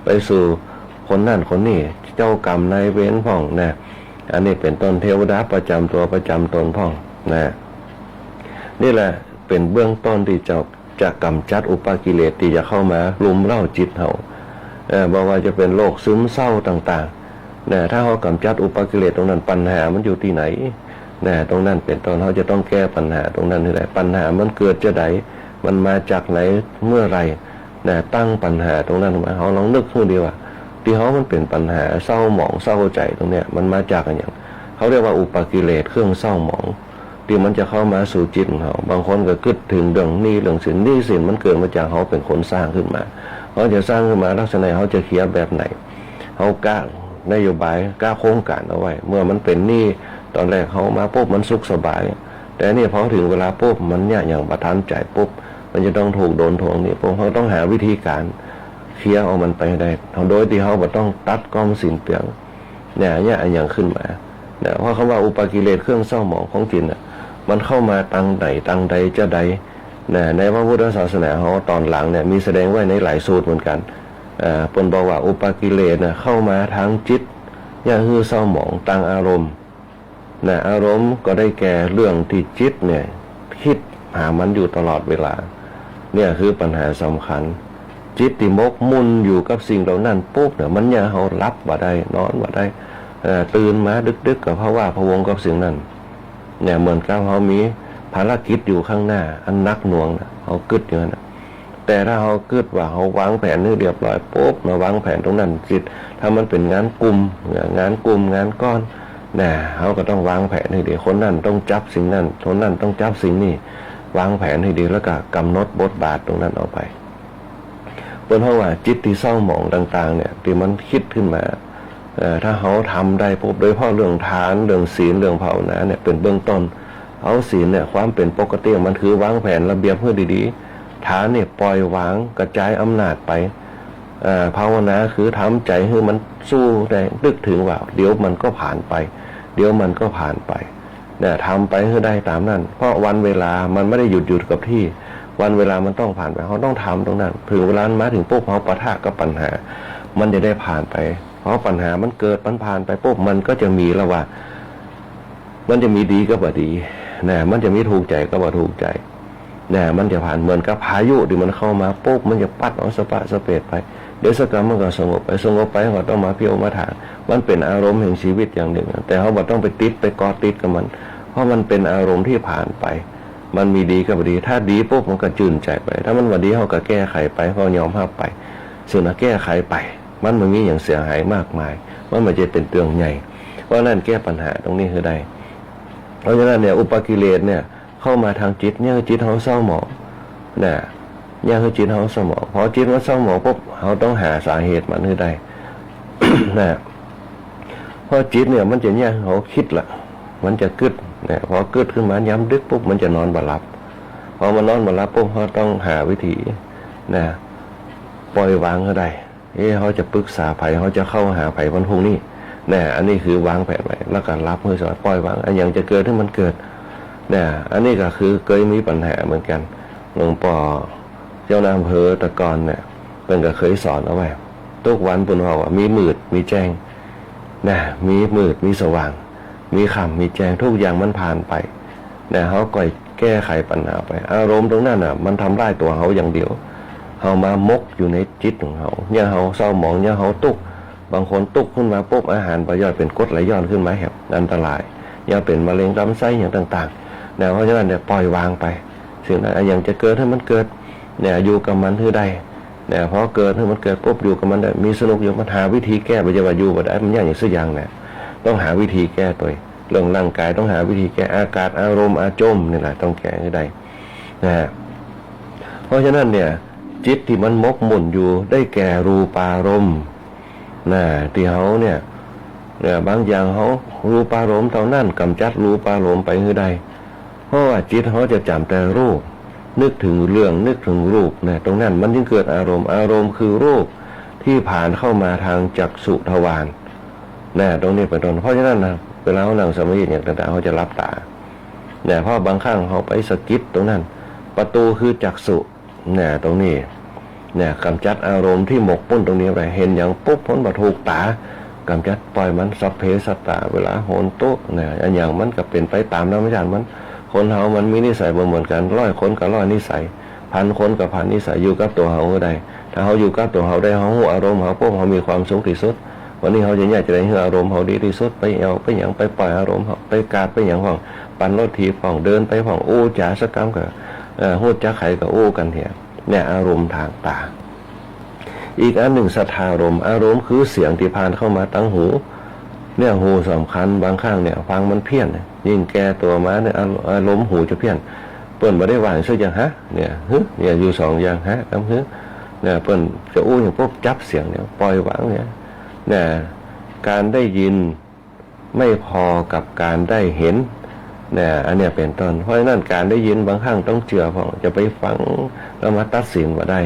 ไปสู่คนนั่นคนนี้เจ้ากรรมนายเวรพ่องนะอันนี้เป็นต้นเทวดาประจำตัวประจำตนพ่องนะนี่แหละเป็นเบื้องต้นที่จะกำจัดอุปกิเลสที่จะเข้ามารุมเร้าจิตเขาบอกว่าจะเป็นโรคซึมเศร้าต่างๆถ้าเขากำจัดอุปกิเลสตรงนั้นปัญหามันอยู่ที่ไหนตรงนั้นเป็นต้นเขาจะต้องแก้ปัญหาตรงนั้นที่ไหนปัญหามันเกิดจะไหนมันมาจากไหนเมื่อไร นะตั้งปัญหาตรงนั้นมาเขาลองนึกขึ้นดีว่าที่เขามันเป็นปัญหาเศร้าหมองเศร้าใจตรงเนี้ยมันมาจากอะไรอย่างเขาเรียกว่าอุปกิเลสเครื่องเศร้าหมองที่มันจะเข้ามาสู่จิตของเขาบางคนก็คิดถึงเรื่องหนี้เรื่องสินหนี้สินมันเกิดมาจากเขาเป็นคนสร้างขึ้นมาเขาจะสร้างขึ้นมาลักษณะเขาจะเคลียร์แบบไหนเขากล้านโยบายกล้าโครงการเอาไว้เมื่อมันเป็นหนี้ตอนแรกเขามาปุ๊บมันสุขสบายแต่นี่พอถึงเวลาปุ๊บมันเนี่ยอย่างประทันใจปุ๊บมันจะต้องถูกโดนทวงนี่ปุ๊บเขาต้องหาวิธีการเคลียร์เอามันไปได้โดยที่เขาบ่ต้องตัดก้อมสินเปลืองเนี่ยอย่างขึ้นมาเนี่ยเพราะคำว่าอุปกิเลสเครื่องเศร้าหมองของจิตน่ะมันเข้ามาตังใดจะใดเนี่ยในพระพุทธศาสนาเขาตอนหลังเนี่ยมีแสดงไว้ในหลายสูตรเหมือนกันปนบอกว่าอุปกิเลสเนี่ยเข้ามาทางจิตอย่างคือเศร้าหมองตังอารมณ์นะอารมณ์ก็ได้แก่เรื่องที่จิตเนี่ยคิดหามันอยู่ตลอดเวลาเนี่ยคือปัญหาสำคัญจิตที่มกมุ่นอยู่กับสิ่งเหล่านั้นปุ๊บเนี่ยมันเนี่ยเขารับว่าได้นอนว่าได้ตื่นมาดึกๆกับเพราะว่าพะวงกับสิ่งนั้นเนี่ยเหมือนกับเขามีภารกิจอยู่ข้างหน้าอันนักหน่วงนะเขากึดอยู่นะแต่ถ้าเขากึดว่าเขาวางแผนให้เรียบร้อยปุ๊บมาวางแผนตรงนั้นจิตถ้ามันเป็นงานกลุ่มงานก้อนเนี่ยเขาก็ต้องวางแผนให้ดีคนนั้นต้องจับสิ่งนั้นคนนั้นต้องจับสิ่งนี้วางแผนให้ดีแล้วก็กำหนดบทบาทตรงนั้นเอาไปเพราะว่าจิตที่เศร้าหมองต่างๆเนี่ยที่มันคิดขึ้นมาถ้าเขาทำได้ปุ๊บโดยเฉพาะเรื่องทานเรื่องศีลเรื่องภาวนาเนี่ยเป็นเบื้องต้นเอาศีลเนี่ยความเป็นปกติมันคือวางแผนระเบียบเพื่อดีๆทานเนี่ยปล่อยวางกระจายอำนาจไปภาวนาคือทำใจให้มันสู้ได้นึกถึงว่าเดี๋ยวมันก็ผ่านไปเนี่ยทำไปให้ได้ตามนั้นเพราะวันเวลามันไม่ได้หยุดกับที่วันเวลามันต้องผ่านไปเขาต้องทำตรงนั้นถึงเวลามาถึงปุ๊บเขาปะทะกับปัญหามันจะได้ผ่านไปเพราะปัญหามันเกิดมันผ่านไปปุ๊บมันก็จะมีแล้วว่ามันจะมีดีก็บ่ดีนะมันจะมีถูกใจก็บ่ถูกใจนะมันจะผ่านเหมือนกับพายุที่มันเข้ามาปุ๊บมันจะปัดเอาสปะสเปดไปเดี๋ยวสักครั้งมันก็สงบไปก็ต้องมาเพียวมาถางมันเป็นอารมณ์แห่งชีวิตอย่างหนึ่งแต่เขาบ่ต้องไปติดไปกอติดกับมันเพราะมันเป็นอารมณ์ที่ผ่านไปมันมีดีก็บ่ดีถ้าดีปุ๊บมันก็จื่นใจไปถ้ามันว่าดีเขาก็แก้ไขไปเขายอมรับไปส่วนแก้ไขไปมันไม่มีอย่างเสียหายมากมายมันไม่จะเป็นเรื่องใหญ่เพราะนั่นแก้ปัญหาตรงนี้คือได้เพราะฉะนั้นเนี่ยอุปกิเลสเนี่ยเข้ามาทางจิตเนี่ยจิตเขาเศร้าหมองเนี่ยคือจิตเขาเศร้าหมองพอจิตมันเศร้าหมองปุ๊บเขาต้องหาสาเหตุมันคือได้ นะเพราะจิตเนี่ยมันจะเนี่ยเขาคิดละมันจะกึดเนี่ยพอกึดขึ้นมาย้ำดึกปุ๊บมันจะนอนบ่หลับพอมันนอนบ่หลับปุ๊บเขาต้องหาวิธีนะปล่อยวางเขาได้เขาจะปรึกษาไผเขาจะเข้าหาไผวันพรุ่งนี้เนี่ยอันนี้คือวางแผนไว้แล้วก็รับมือสอนปล่อยวางอันอย่างจะเกิดที่มันเกิดเนี่ยอันนี้ก็คือเคยมีปัญหาเหมือนกันหลวงปู่เจ้านายอำเภอตะกอนเนี่ยเป็นก็เคยสอนเอาไว้ทุกวันปุ่นบอกว่ามีมืดมีแจ้งนะมีมืดมีสว่างมีค่ำมีแจ้งทุกอย่างมันผ่านไปเนี่ยเขาก็แก้ไขปัญหาไปอารมณ์ตรงนั้นน่ะมันทำร้ายตัวเขาอย่างเดียวเขามามกอยู่ในจิตของเขาเนี่ยเขาเศร้าหมองเนี่ยเขาตุกบางคนตุกขึ้นมาปุ๊บอาหารประย่อยเป็นกรดไหลย้อนขึ้นมาแหบอันตรายเนี่ยเป็นมะเร็งลำไส้อย่างต่างๆเนี่ยเพราะฉะนั้นเนี่ยปล่อยวางไปสิ่งนั้นอย่างจะเกิดให้มันเกิดเนี่ยอยู่กับมันคือได้เนี่ยพอเกิดให้มันเกิดปุ๊บอยู่กับมันได้มีสนุกอยู่มันหาวิธีแก้ไปจะว่าอยู่บ่ได้มันอย่างสักอย่างเนี่ยต้องหาวิธีแก้ตัวเรื่องร่างกายต้องหาวิธีแก้อากาศอารมณ์อาจมนี่แหละต้องแก้ให้ได้นะเพราะฉะนั้นเนี่ยจิตที่มันมกมุ่นอยู่ได้แก่รูปารมณ์ที่เขาเนี่ยบางอย่างเขารูปารมณ์เท่านั้นกำจัดรูปารมณ์ไปให้ได้เพราะว่าจิตเขาจะจำแต่รูปนึกถึงเรื่องนึกถึงรูปเนี่ยตรงนั้นมันจึงเกิดอารมณ์คือรูปที่ผ่านเข้ามาทางจักษุทวารตรงนี้เป็นต้นเพราะฉะนั้นนะเวลาเขานั่งสมาธิอย่างต่างๆเขาจะรับตาเพราะบางครั้งเขาไปสะกิดตรงนั้นประตูคือจักษุตรงนี้กำจัดอารมณ์ที่หมกมุ่นตรงนี้ไปเห็นอย่างปุ๊บพ้นมาถูกตากำจัดปล่อยมันสัพเพสัตตาเวลาโหนโต๊ะอันอย่างมันก็เป็นไปตามธรรมชาติมันคนเฮามันมีนิสัยบ่เหมือนกัน100 คนกับ100 นิสัย1,000 คนกับ1,000 นิสัยอยู่กับตัวเฮาก็ได้ถ้าเฮาอยู่กับตัวเฮาได้เฮาอารมณ์เฮาปุ๊บเฮามีความสุขที่สุดวันนี้เฮาจะอยากจะได้อารมณ์เฮาดีที่สุดไปเอาไปหยังไปปล่อยอารมณ์เฮาไปกาดไปหยังห้องปั่นรถถีบห้องเดินไปห้องโอ้จ๋าสักคำก็ฮู้จักไผก็โอ้กันเถียอารมณ์ทางตา อีกอันหนึ่งสัทธารมณ์อารมณ์คือเสียงที่ผ่านเข้ามาตั้งหูเนี่ยหูสำคัญบางครั้งเนี่ยฟังมันเพี้ยนยิ่งแก่ตัวมาเนี่ยอารมณ์หูจะเพี้ยนเปิ้นบ่ได้ว่าซื่ออย่างฮะเนี่ยเนี่ยอยู่สองอย่างฮะกับเนี่ยเปิ้นจะอู้อย่างพวกจับเสียงเนี่ยปล่อยวางเนี่ยการได้ยินไม่พอกับการได้เห็นเนี่ยอันเนี้ยเป็นต้นเพราะฉะนั้นการได้ยินบางครั้งต้องเชื่อพอจะไปฟังแล้วมาตัดสินว่าได้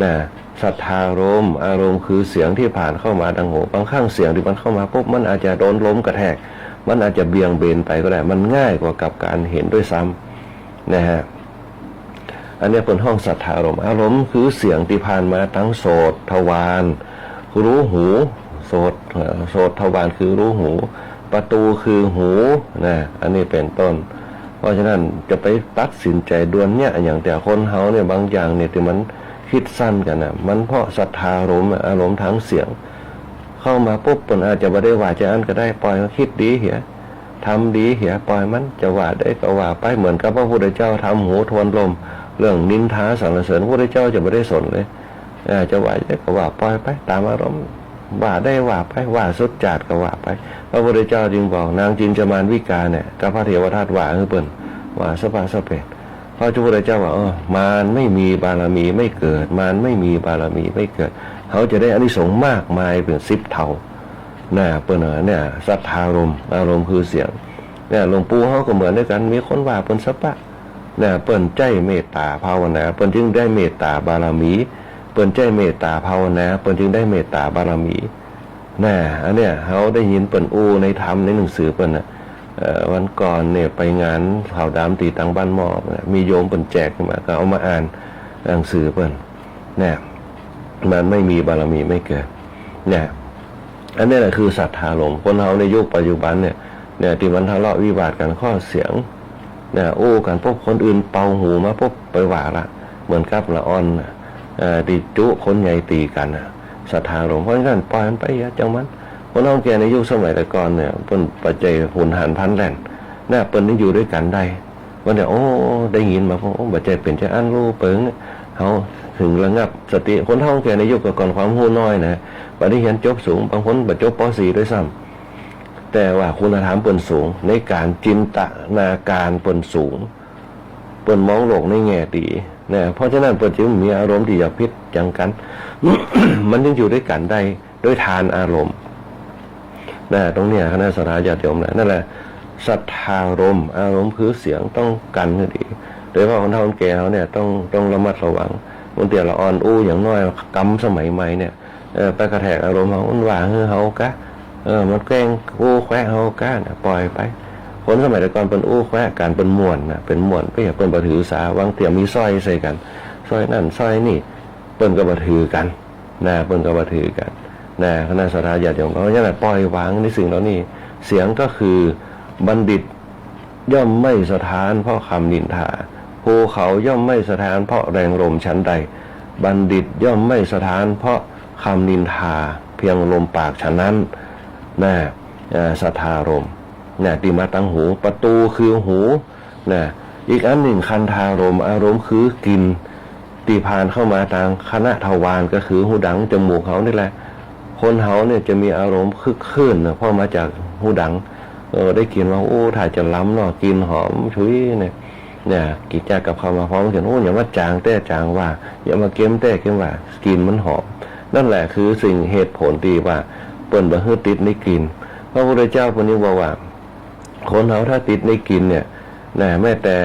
นะสัทธารมณ์อารมณ์คือเสียงที่ผ่านเข้ามาดังหูบางครั้งเสียงที่มันเข้ามาปุ๊บมันอาจจะโดนล้มกระแทกมันอาจจะเบี่ยงเบนไปก็ได้มันง่ายกว่ากับการเห็นด้วยซ้ำนะฮะอันนี้เป็นห้องสัทธารมณ์อารมณ์คือเสียงที่ผ่านมาทั้งโสตทวารรู้หูโสตทวารคือรู้หูประตูคือหูนะอันนี้เป็นต้นเพราะฉะนั้นจะไปตัดสินใจด่วนเนี่ยอย่างแต่คนเฮาเนี่ยบางอย่างเนี่ยที่มันคิดสั้นกันนะมันเพราะศรัทธารมณ์อารมณ์ทางเสียงเข้ามาปุ๊บมันอาจจะไม่ได้ว่าจะอันก็ได้ปล่อยมันคิดดีเหียทำดีเหียปล่อยมันจะว่าได้ก็ว่าไปเหมือนกับพระพุทธเจ้าทำหูทวนลมเรื่องนินทาสรรเสริญพระพุทธเจ้าจะไม่ได้สนเลยจะว่าได้ก็ว่าปล่อยไปตามอารมณ์ว่าได้ว่าไปว่าสุดจัดก็ว่าไปพระพุทธเจ้าจึงบอกนางจินจามานวิกาเนี่ยกับพระเทวทัตว่าคือเปิ้นว่าสปาสเปดพระพุทธเจ้าว่ามารไม่มีบารมีไม่เกิดมารไม่มีบารมีไม่เกิดเขาจะได้อานิสงส์มากมายเป็น10 เท่าน่ะเปิ้นเนี่ยสัทธารมณ์อารมณ์คือเสียงเนี่ยหลวงปู่เขาก็เหมือนด้วยกันมีคนว่าเปิ้นสปะเนี่ยเปิ้นใจเมตตาภาวนาเปิ้นจึงได้เมตตาบารมีเปิ้นใจเมตตาภาวนาเปิ้นจึงได้เมตตาบารมีน่ะอันเนี้ยเขาได้ยินเปิ้นอู้ในธรรมในหนังสือเปิ้นน่ะวันก่อนเนี่ยไปงานข่าวดามตีตังบ้านหม้อมีโยมเปิ้นแจกขึ้นมาก็เอามาอ่านหนังสือเปิ้นเนี่ยมันไม่มีบารมีไม่เกิดเนี่ยอันนี้แหละคือศรัทธาลมคนเฮาในยุคปัจจุบันเนี่ยที่มันทะเลาะวิวาทกันข้อเสียงเนี่ยโอ้กันพวกคนอื่นเป่าหูมาปุ๊บไปว่าละเหมือนกับละอ่อนตีจุคนใหญ่ตีกันศรัทธาลมเพราะฉะนั้นปล่อยมันไปอย่าจังมันคนเฮาแก่ในยุคสมัยแต่ก่อนเนี่ยเปิ้นปัจจัยหุ่นหันพันแล่นน่ะเปิ้นนี่อยู่ด้วยกันได้วันเดียวโอ้ได้ยินมาพอปัจจัยเป็นจะอันรู้เปิงเฮาถึงระงับสติคนเฮาแก่ในยุคก่อนความรู้น้อยนะบัดนี้เรียนจบสูงบางคนบ่จบป .4 ด้วยซ้ำแต่ว่าคุณธรรมเปิ้นสูงในการจินตนาการเปิ้นสูงเปิ้นมองโลกในแง่ดีนะเพราะฉะนั้นเปิ้นจึงมีอารมณ์ที่จะพิษจังกัน มันจึงอยู่ด้วยกันได้ด้วยทานอารมณ์นะตรงเนี้ยคณะสัตยาธิโยมนั่นแหละศรัทธารมณ์อารมณ์คือเสียงต้องกันให้ดีโดยเฉพาะคนเฒ่าคนแก่เขาเนี่ยต้องระมัดระวังบางทีเราอ่อนอู้อย่างน้อยกำสมัยใหม่เนี่ยไปกระแทกอารมณ์เขาว่าเฮากะมันแกล้งอู้แควะเฮากะนะปล่อยไปคนสมัยแต่ก่อนเป็นอู้แควะการเป็นม่วนนะเป็นม่วนไปอย่าเป็นบ่ถือสาวางเตี่ยมีสร้อยใส่กันสร้อยนั่นสร้อยนี่เปิ้นก็บ่ถือกันนะเปิ้นก็บ่ถือกันนะคณะสัตยาธิโยมเพราะฉะนั้นปล่อยวางในสิ่งเหล่านี้เสียงก็คือบัณฑิตย่อมไม่สถานเพราะคำนินทาภูเขาย่อมไม่สถานเพราะแรงลมชั้นใดบัณฑิตย่อมไม่สถานเพราะคำนินทาเพียงลมปากฉะนั้นนะสัทธารมณ์นะที่มาตั้งหูประตูคือหูนะอีกอันหนึ่งคันธารมณ์อารมณ์คือกลิ่นที่ผ่านเข้ามาทางคณะทวารก็คือหูดังจมูกเขานี่แหละคนเขาเนี่ยจะมีอารมณ์คึกคืนนะเพราะมาจากหูดังได้กลิ่นว่าโอ้ถ่ายจะล้ำเนาะกลิ่นหอมชุยเนี่ยกิจจากกับเขามาพร้อมกันโอ้อย่ามาจางแต่จางว่าอย่ามาเก็มแต่เก็มว่ากลิ่นมันหอมนั่นแหละคือสิ่งเหตุผลที่ว่าเปิ้นบ่ฮื้อติดในกลิ่นพระพุทธเจ้าคนนี้บอกว่าคนเขาถ้าติดในกลิ่นเนี่ยนะแม้แต่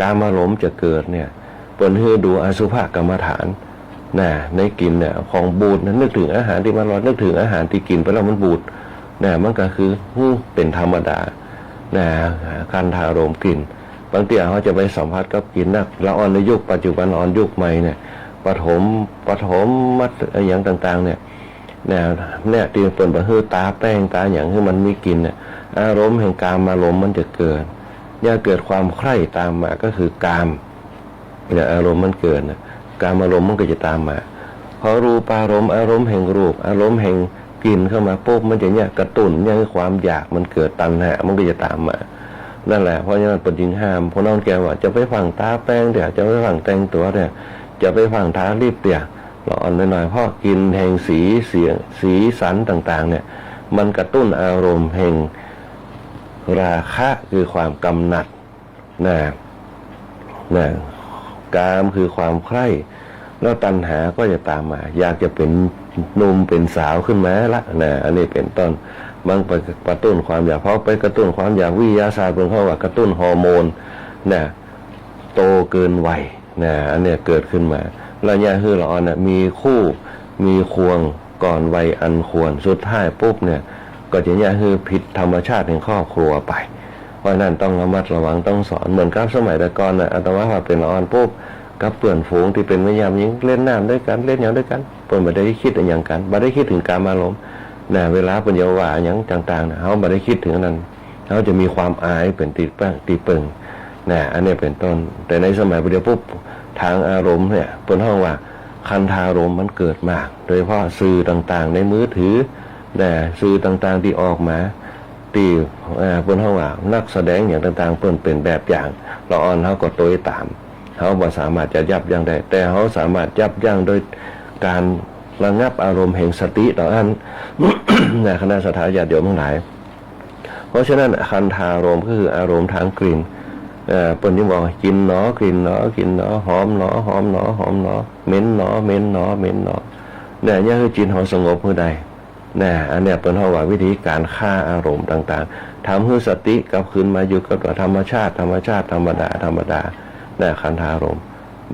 กามารมณ์จะเกิดเนี่ยเปิ้นฮื้อดูอสุภกรรมฐานนะในกลิ่นเนี่ยของบูดนั้นนึกถึงอาหารที่มันร้อนนึกถึงอาหารที่กินไปแล้วมันบูดนะมันก็คือเป็นธรรมดานะคันธารมณ์กลิ่นบางทีเขาจะไปสัมผัสกับกลิ่นนะละอ่อนในยุคปัจจุบันอ่อนยุคใหม่เนี่ยปฐมมัดอย่างต่างๆเนี่ยตีเปิดบ่ฮื้อตาแป้งตาอย่างที่มันมีกลิ่นเนี่ยอารมณ์แห่งกามอารมณ์มันจะเกิดย่าเกิดความใคร่ตามมาก็คือกามเนี่ยอารมณ์มันเกิดนะกามอารมณ์มันก็จะตามมาพอรูปอารมณ์แห่งรูปอารมณ์แห่งกลิ่นเข้ามาปุ๊บมันจะเนี่ยกระตุ้นเนี่ยความอยากมันเกิดตัณหามันก็จะตามมานั่นแหละเพราะฉะนั้นปฏิห้ามพอน้องแกว่าจะไปฝังตาแป้งเดี๋ยวจะไปฝังแต่งตัวเนี่ยจะไปฝังทารีบเปีย ละอ่อนหน่อยๆเพราะกินแห่งสีเสียงสีสันต่างๆเนี่ยมันกระตุ้นอารมณ์แห่งราคะคือความกำหนัดนะกามคือความใคร่แล้วตัณหาก็จะตามมาอยากจะเป็นหนุ่มเป็นสาวขึ้นมาละอันนี้เป็นต้นมันไปกระตุ้นความอยากเพราะไปกระตุ้นความอยากวิทยาศาสตร์เป็นเขาว่ากระตุ้นฮอร์โมนโตเกินวัยอันนี้เกิดขึ้นมาแล้วเนี่ยคือละอ่อนมีคู่มีควงก่อนวัยอันควรสุดท้ายปุ๊บเนี่ยก็จะเนี่ยคือผิดธรรมชาติแห่งครอบครัวไปเพราะนั้นต้องระมัดระวังต้องสอนเหมือนกับสมัยแต่ก่อนอาตมาว่าเป็นละอ่อนปุ๊บกับเปื่อนฝูงที่เป็นแม่ยามยิงเล่นน้ำด้วยกันเล่นอย่างด้วยกันเปิ่นไม่ได้คิดอย่างกันไม่ได้คิดถึงการอารมณ์เวลาเป็นเยาว่าอย่างต่างๆเขาไม่ได้คิดถึงนั้นเขาจะมีความอายเป็นตีเปิงอันนี้เป็นต้นแต่ในสมัยปัจจุบันปุ๊บทางอารมณ์เนี่ยเป็นห้องว่าคันธารมณ์มันเกิดมากโดยเฉพาะสื่อต่างๆในมือถือสื่อต่างๆที่ออกมาตีเป็นห้องว่านักแสดงอย่างต่างๆเป็นแบบอย่างละอ่อนเขาก็โตยตามเขาบ่สามารถจะยับยั้งได้แต่เขาสามารถยับยั้งโดยการระงับอารมณ์แห่งสติต่ออัน คณะสัตยาเดียวทั้งหลายเพราะฉะนั้นคันธารมณ์ก็คืออารมณ์ทางกลิ่นเปิ่นที่บอกกินหนอกลิ่นหนอกินหนอหอมหนอหอมหนอหอมหนอเหม็นหนอเหม็นหนอเหม็นหนอเนี่ยคือจิตเขาสงบเมื่อใดอันเนี้ยเป็นห้องว่าวิธีการฆ่าอารมณ์ต่างๆทำให้สติกลับคืนมาอยู่กับธรรมชาติธรรมดาคันธารมณ์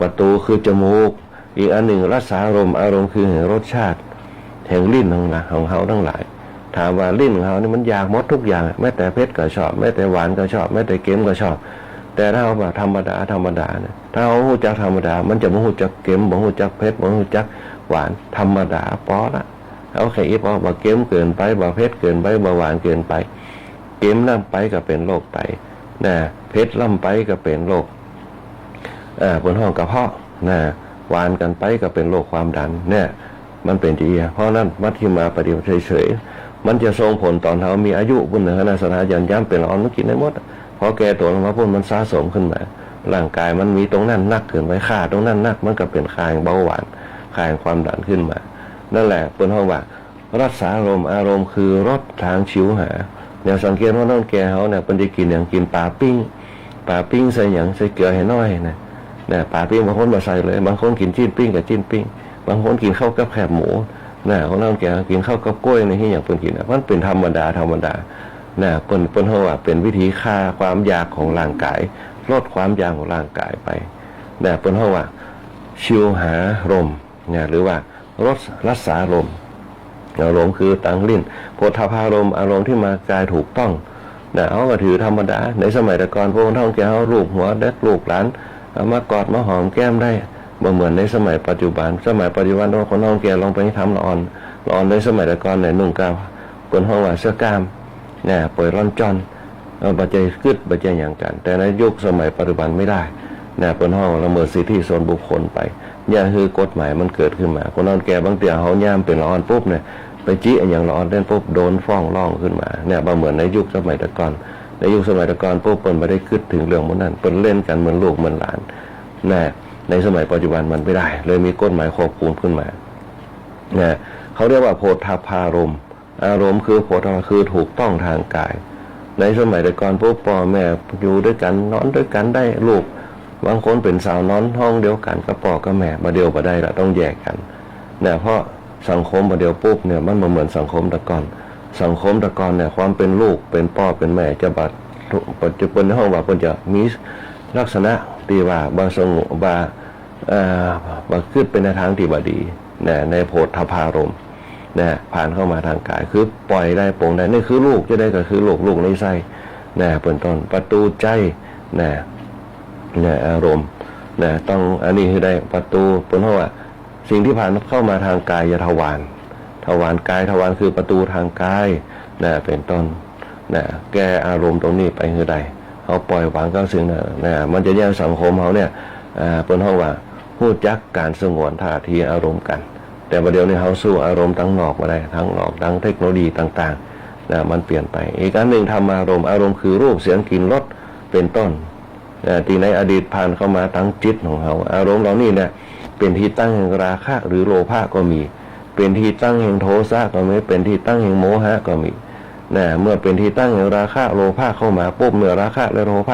ประตูคือจมูกอีกอันหนึ่งรสารมณ์อารมณ์คือแห่งรสชาติแห่งลิ้นของเขาทั้งหลายถามว่าลิ้นของเขานี่มันอยากหมดทุกอย่างแม้แต่เผ็ดก็ชอบแม้แต่หวานก็ชอบแม้แต่เค็มก็ชอบแต่ถ้าเอาแบบธรรมดาเนี่ยถ้าเอาหูจักธรรมดามันจะบ่หูจักเค็มบ่หูจักเผ็ดบ่หูจักหวานธรรมดาพอละเอาแค่อีพอบ่เค็มเกินไปบ่เผ็ดเกินไปบ่หวานเกินไปเค็มล่ำไปก็เป็นโรคไตเผ็ดล่ำไปก็เป็นโรคบนห้องกระเพาะหวานกันไปก็เป็นโรคความดันมันเป็นจีเพราะนั้นมัธยมาปฏิบัติเฉยๆมันจะส่งผลตอนเขามีอายุบุญเหนือสถานยันย้ำเป็นอ่อนมันกินได้หมดพอแก่ตัวลงมาพุ่นมันสะสมขึ้นมาร่างกายมันมีตรงนั้นนักขึ้นไปค่าตรงนั้นนักมันก็เป็นค่าเบาหวานค่าความดันขึ้นมานั่นแหละเป็นห้องว่ารักษาอารมณ์คือรสทางชิวหาเนี่ยสังเกตว่าน้องแก่เขาเนี่ยเป็นจะกินอย่างกินปลาปิ้งใส่อย่างใส่เกลือให้น้อยปลาปิ้งบางคนมาใส่เลยบางคนกินจิ้นปิ้งกับจิ้นปิ้งบางคนกินข้าวกับแคบหมูของน้องแก่กินข้าวกับกล้วยในที่อย่างเป็นกินมันเป็นธรรมดาเป็นห้องว่าเป็นวิธีฆ่าความอยากของร่างกายลดความอยากของร่างกายไปเป็นห้องว่าชิวหารมหรือว่ารสรักษารมอารมณ์คือตังลิ้นโพธพารมอารมณ์ที่มากายถูกต้องเขาก็ถือธรรมดาในสมัยแต่ก่อนพวกท่องแก่เขาลูกหัวเด็กลูกหลานมากอดมาหอมแก้มได้บ่เหมือนในสมัยปัจจุบันคนท่องแก่ลองไปทำละอ่อนในสมัยแต่ก่อนนุ่งกาวคนห้องว่าเสื้อกล้ามปล่อยร่อนจอนปัจจัยขึ้นปัจจัยอย่างกันแต่ในยุคสมัยปัจจุบันไม่ได้เป็นห้องละเมิดสิทธิส่วนบุคคลไปคือกฎหมายมันเกิดขึ้นมาคนนอนแก่บางเตี่ยเขาย่ามเป็นละอ่อนปุ๊บไปจี้อย่างละอ่อนเล่นปุ๊บโดนฟ้องร้องขึ้นมาบ่เหมือนในยุคสมัยแต่ก่อนในยุคสมัยแต่ก่อนปุ๊บเปิ้นไม่ได้คิดถึงเรื่องมันนั้นเปิ้นเล่นกันเหมือนลูกเหมือนหลานในสมัยปัจจุบันมันไม่ได้เลยมีกฎหมายควบคุมขึ้นมาเขาเรียกว่าโพธพารมอารมณ์คือโพธพาคือถูกต้องทางกายในสมัยแต่ก่อนปุ๊บพ่อแม่อยู่ด้วยกันนอนด้วยกันได้ลูกบางคนเป็นสาวนอนห้องเดียวกันกับพ่อกับแม่มาเดียวมาได้ละต้องแยกกันเพราะสังคมมาเดียวปุ๊บมันเหมือนสังคมแต่ก่อนความเป็นลูกเป็นพ่อเป็นแม่จะบัดปัจจุบันในห้องว่าจะมีลักษณะที่ว่าบางสงบาขึ้นเป็นในทางที่บดีในโพธพารมผ่านเข้ามาทางกายคือปล่อยได้โปร่งได้นี่คือลูกจะได้ก็คือลูกในไส้เป็นต้นประตูใจอารมณ์ต้องอันนี้คือได้ประตูเป็นเพราะว่าสิ่งที่ผ่านเข้ามาทางกายทวารกายทวารคือประตูทางกายเป็นต้นแก้อารมณ์ตรงนี้ไปคือใดเขาปล่อยวางก็สิ่งมันจะแยกสังคมเขาเป็นเพราะว่าพูดจักการสงวนท่าทีอารมณ์กันแต่ประเดี๋ยวนี้เขาสู้อารมณ์ทั้งนอกมาได้ทั้งนอกทั้งเทคโนโลยีต่างๆมันเปลี่ยนไปอีกอันหนึ่งทำอารมณ์คือรูปเสียงกลิ่นรสเป็นต้นที่ในอดีตผ่านเข้ามาทั้งจิตของเขาอารมณ์เหล่านี้ เป็นที่ตั้งแห่งราคะหรือโลภะก็มี เป็นที่ตั้งแห่งโทสะก็มีเป็นที่ตั้งแห่งโมหะก็มีนะเมื่อเป็นที่ตั้งแห่งราคะโลภะเข้ามาปุ๊บเมื่อราคะและโลภ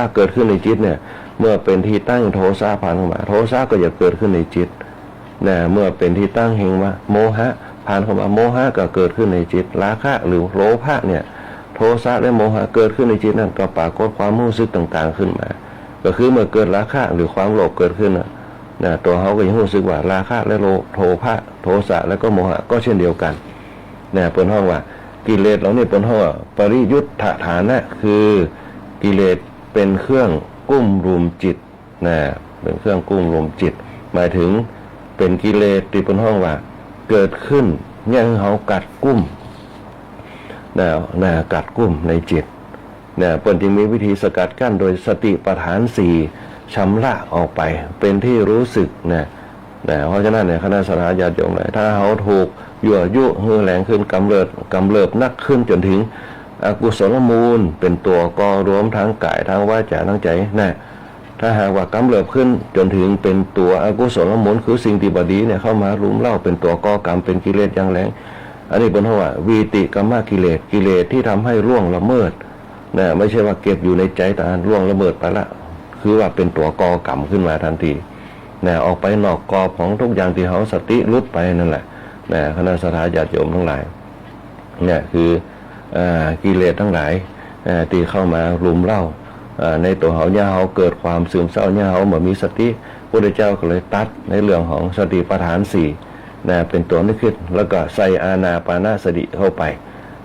ะเกิดขึ้นในจิตเนี่ยเมื่อเป็นที่ตั้งโทสะผ่านเข้ามาโทสะก็จะเกิดขึ้นในจิตนะเมื่อเป็นที่ตั้งแห่งโมหะผ่านเข้ามาโมหะก็เกิดขึ้นในจิตราคะหรือโลภะเนี่ยโทสะและโมหะเกิดขึ้นในจิตนั่นก็ปรากฏความรู้สึกต่างๆขึ้นมาก็คือเมื่อเกิดราคะหรือความโลภเกิดขึ้นนะตัวเขาก็ยังรู้สึกว่าราคะและโทสะและก็โมหะก็เช่นเดียวกันนะเป็นห้องว่ากิเลสเหล่านี้เป็นห้องว่าปริยุทธฐานะคือกิเลสเป็นเครื่องกุ้มรุมจิตนะเป็นเครื่องกุ้มรุมจิตหมายถึงเป็นกิเลสที่เป็นห้องว่าเกิดขึ้นยังเขากัดกุ้มกัดกุ้มในจิตเปิ่นจึงมีวิธีสกัดกั้นโดยสติปัฏฐาน4ชำระออกไปเป็นที่รู้สึกเพราะฉะนั้นเนี่ยคณะสัตยาติโยมเลยถ้าเขาถูกยั่วยุฮือแรงขึ้นกำเริบนักขึ้นจนถึงอกุศลมูลเป็นตัวก่อรวมทั้งกายทั้งวาจาทั้งใจถ้าหากว่ากำเริบขึ้นจนถึงเป็นตัวอกุศลมูลคือสิ่งที่บดีเนี่ยเข้ามารุมเร้าเป็นตัวก่อกรรมเป็นกิเลสอย่างแรงอันนี้เป็นเพราะว่าวีติกรรมกิเลสที่ทำให้ล่วงละเมิดไม่ใช่ว่าเก็บอยู่ในใจแต่ล่วงละเมิดไปละคือว่าเป็นตัวก่อกรรมขึ้นมาทันทีออกไปนอกกรอบของทุกอย่างที่เขาสติลุดไปนั่นแหละคณะสัตยาติโยมทั้งหลายคือกิเลสทั้งหลายที่เข้ามารุมเร้าในตัวเขาเนี่ยเขาเกิดความซึมเศร้าเนี่ยเขาเหมือนมีสติพระพุทธเจ้าก็เลยตัดในเรื่องของสติปัฏฐาน4เป็นตัวนึกขึ้นแล้วก็ใส่อานาปานสติเข้าไป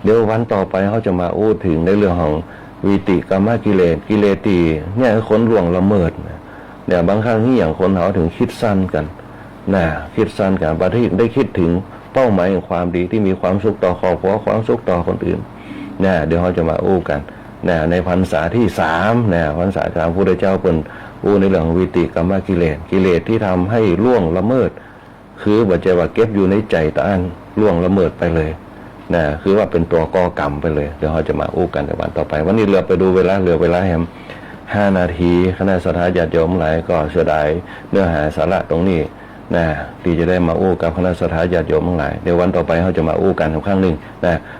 เดี๋ยววันต่อไปเขาจะมาอู้ถึงในเรื่องของวิติกรรมกิเลสที่เนี่ยคนล่วงละเมิดบางครั้งนี่อย่างคนเขาถึงคิดสั้นกันคิดสั้นกันประเทศได้คิดถึงเป้าหมายของความดีที่มีความสุขต่อครอบครัวความสุขต่อคนอื่นเดี๋ยวเขาจะมาอู้กันในพรรษาที่3พรรษา3พระพุทธเจ้าเป็นอู้ในเรื่องวิติกรรมกิเลสที่ทำให้ล่วงละเมิดคือบ่ใจว่าเก็บอยู่ในใจตาอันล่วงละเมิดไปเลยคือว่าเป็นตัวก่อกรรมไปเลยเดี๋ยวเขาจะมาอู้กันในวันต่อไปวันนี้เราไปดูเวลาแฮม5 นาทีคณะสัตยาติโยมหลายก็เสียดายเนื้อหาสาระตรงนี้ที่จะได้มาอู้กับคณะสัตยาติโยมทั้งหลายเดี๋ยววันต่อไปเขาจะมาอู้กันอีกครั้งหนึ่ง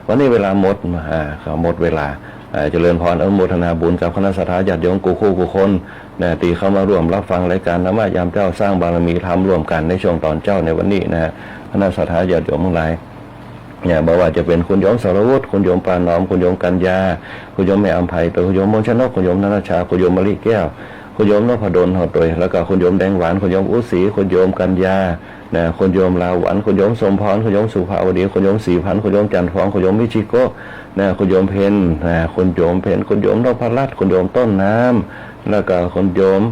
วันนี้เวลาหมดเวลาเจริญพรอนุโมทนาบุญกับคณะสัตยาติโยมกูคนที่เข้ามาร่วมรับฟังรายการธรรมะยามเจ้าสร้างบารมีธรรมร่วมกันในช่วงตอนเจ้าในวันนี้คณะสัตยาติโยมทั้งหลายบอกว่าจะเป็นคุณโยมสรวุฒิคุณโยมปานอมคุณโยมกัญญาคุณโยมแม่อำไพตัวคุณโยมมนชนกคุณโยมนันชาคุณโยมมะลิแก้วคุณโยมนพดลหอดตัวแล้วก็คุณโยมแดงหวานคุณโยมอุศรีคุณโยมกัญญาคุณโยมลาหวันคุณโยมสมพรคุณโยมสุภาวดีคุณโยมศรีพันธ์คุณโยมจันทร์ฟองคุณโยมมิชิโกคุณโยมเพนคุณโยมนพรัตน์คุณโยมต้นน้ำแล้วก็คุณโยม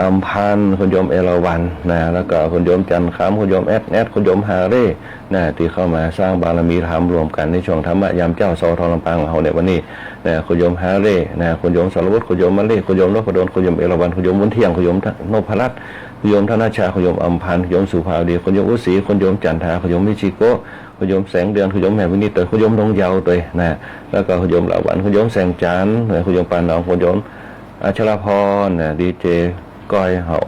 อัมพันธ์คุณโยมเอราวัณแล้วก็คุณโยมจันทร์คำคุณโยมแอดคุณโยมฮาเร่ที่เข้ามาสร้างบารมีธรรมรวมกันในช่วงธรรมะยามเจ้าสทลำปางของเราในวันนี้คุณโยมฮาเร่คุณโยมสารวุฒิคุณโยมมะลิคุณโยมนพดลคุณโยมเอราวัณคุณโยมวุ้นเที่ยงคุณโยมนพรัตน์คุณโยมธนชาคุณโยมอัมพันธ์คุณโยมสุภาวดีคุณโยมอุศรีคุณโยมจันทาคุณโยมมิชิโกคุณโยมแสงเดือนคุณโยมแม่วินิตคุณโยมดงเยาวตัวแล้วก็คุณโยมลาหวันคุณโยมแสงจันทร์คุณโยมปานน้องคุณโยมอัชรพรดีเจก้อยเหา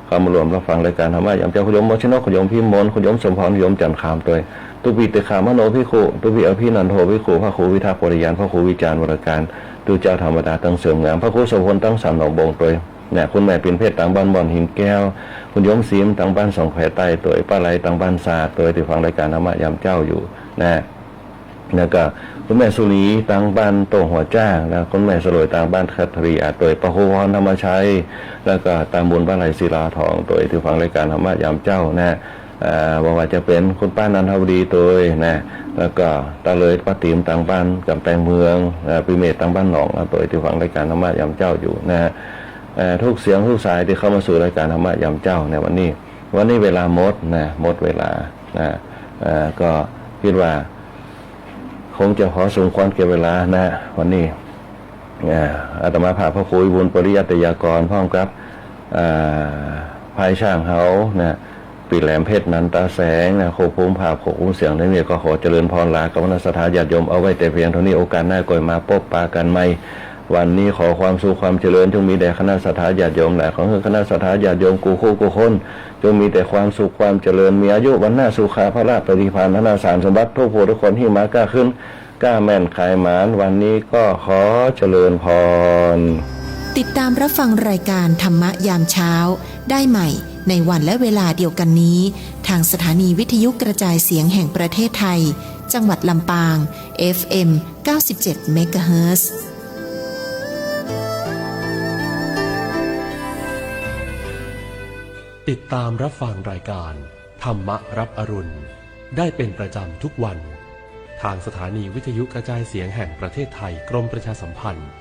เข้ามารวมรับฟังรายการธรรมะยามเจ้าคุณโยมมชนกคุณโยมพิมลคุณโยมสมพรคุณโยมจันทร์คามตัวตุปีติขามโนพิขุตุปีอภินันโทพิขุพระครูวิทักษ์ปริยานพระครูวิจารณ์วรการดูเจ้าธรรมดาตั้งเสริมงามพระครูสมพลตั้งสามหนองบงตัวคุณแม่ปิ่นเพชรต่างบ้านบ่อนหินแก้วคุณโยมซีมต่างบ้านสองแผลใต้ตัวป้าไหลต่างบ้านศาสตร์ตัวที่ฟังรายการธรรมะยามเจ้าอยู่แล้วก็คุณแม่สุรีต่างบ้านโตหัวจ้าแล้วคุณแม่สลวยต่างบ้านคัตรีอาตัวประโคพรธรรมชัยแล้วก็ตามบุญบ้านไหลศิลาทองตัวที่ฟังรายการธรรมะยามเจ้าบอกว่าจะเป็นคุณป้านันทวดีตัวแล้วก็ตาเลยป้าติ๋มต่างบ้านกำแพงเมืองปีเมตต่างบ้านหนองตัวที่ฟังรายการธรรมะยามเจ้าอยู่ทุกเสียงทุกสายที่เข้ามาสู่รายการธรรมะยามเจ้าในวันนี้เวลาหมดเวลาก็คิดว่าคงจะขอสมควรเก็บเวลาวันนี้อาตมาภาพพระครูบุญปริยัติยากรพร้อมกับภายช่างเฮาปีแหลมเพชรนันตาแสงโคภูมิภาพโคภูมิเสียงนี่ก็ขอเจริญพรลากับคณะสัตยาติโยมเอาไว้แต่เพียงเท่านี้โอกาสหน้าก่อยมาพบปะกันใหม่ วันนี้ขอความสุขความเจริญจงมีแด่คณะสัตยาญาติโยมหลายของคณะสัตยาญาติโยมกูคู่กูคนจงมีแต่ความสุขความเจริญมีอายุวันหน้าสุขาพระราชปฏิภาณธนาสารสมบัติทุกผู้ทุกคนที่มากล้าขึ้นกล้าแม่นขายหมานวันนี้ก็ขอเจริญพร ติดตามรับฟังรายการธรรมะยามเช้าได้ใหม่ในวันและเวลาเดียวกันนี้ทางสถานีวิทยุกระจายเสียงแห่งประเทศไทยจังหวัดลำปาง FM 97 เมกะเฮิรตซ์ ติดตามรับฟังรายการธรรมรับอรุณได้เป็นประจำทุกวันทางสถานีวิทยุกระจายเสียงแห่งประเทศไทยกรมประชาสัมพันธ์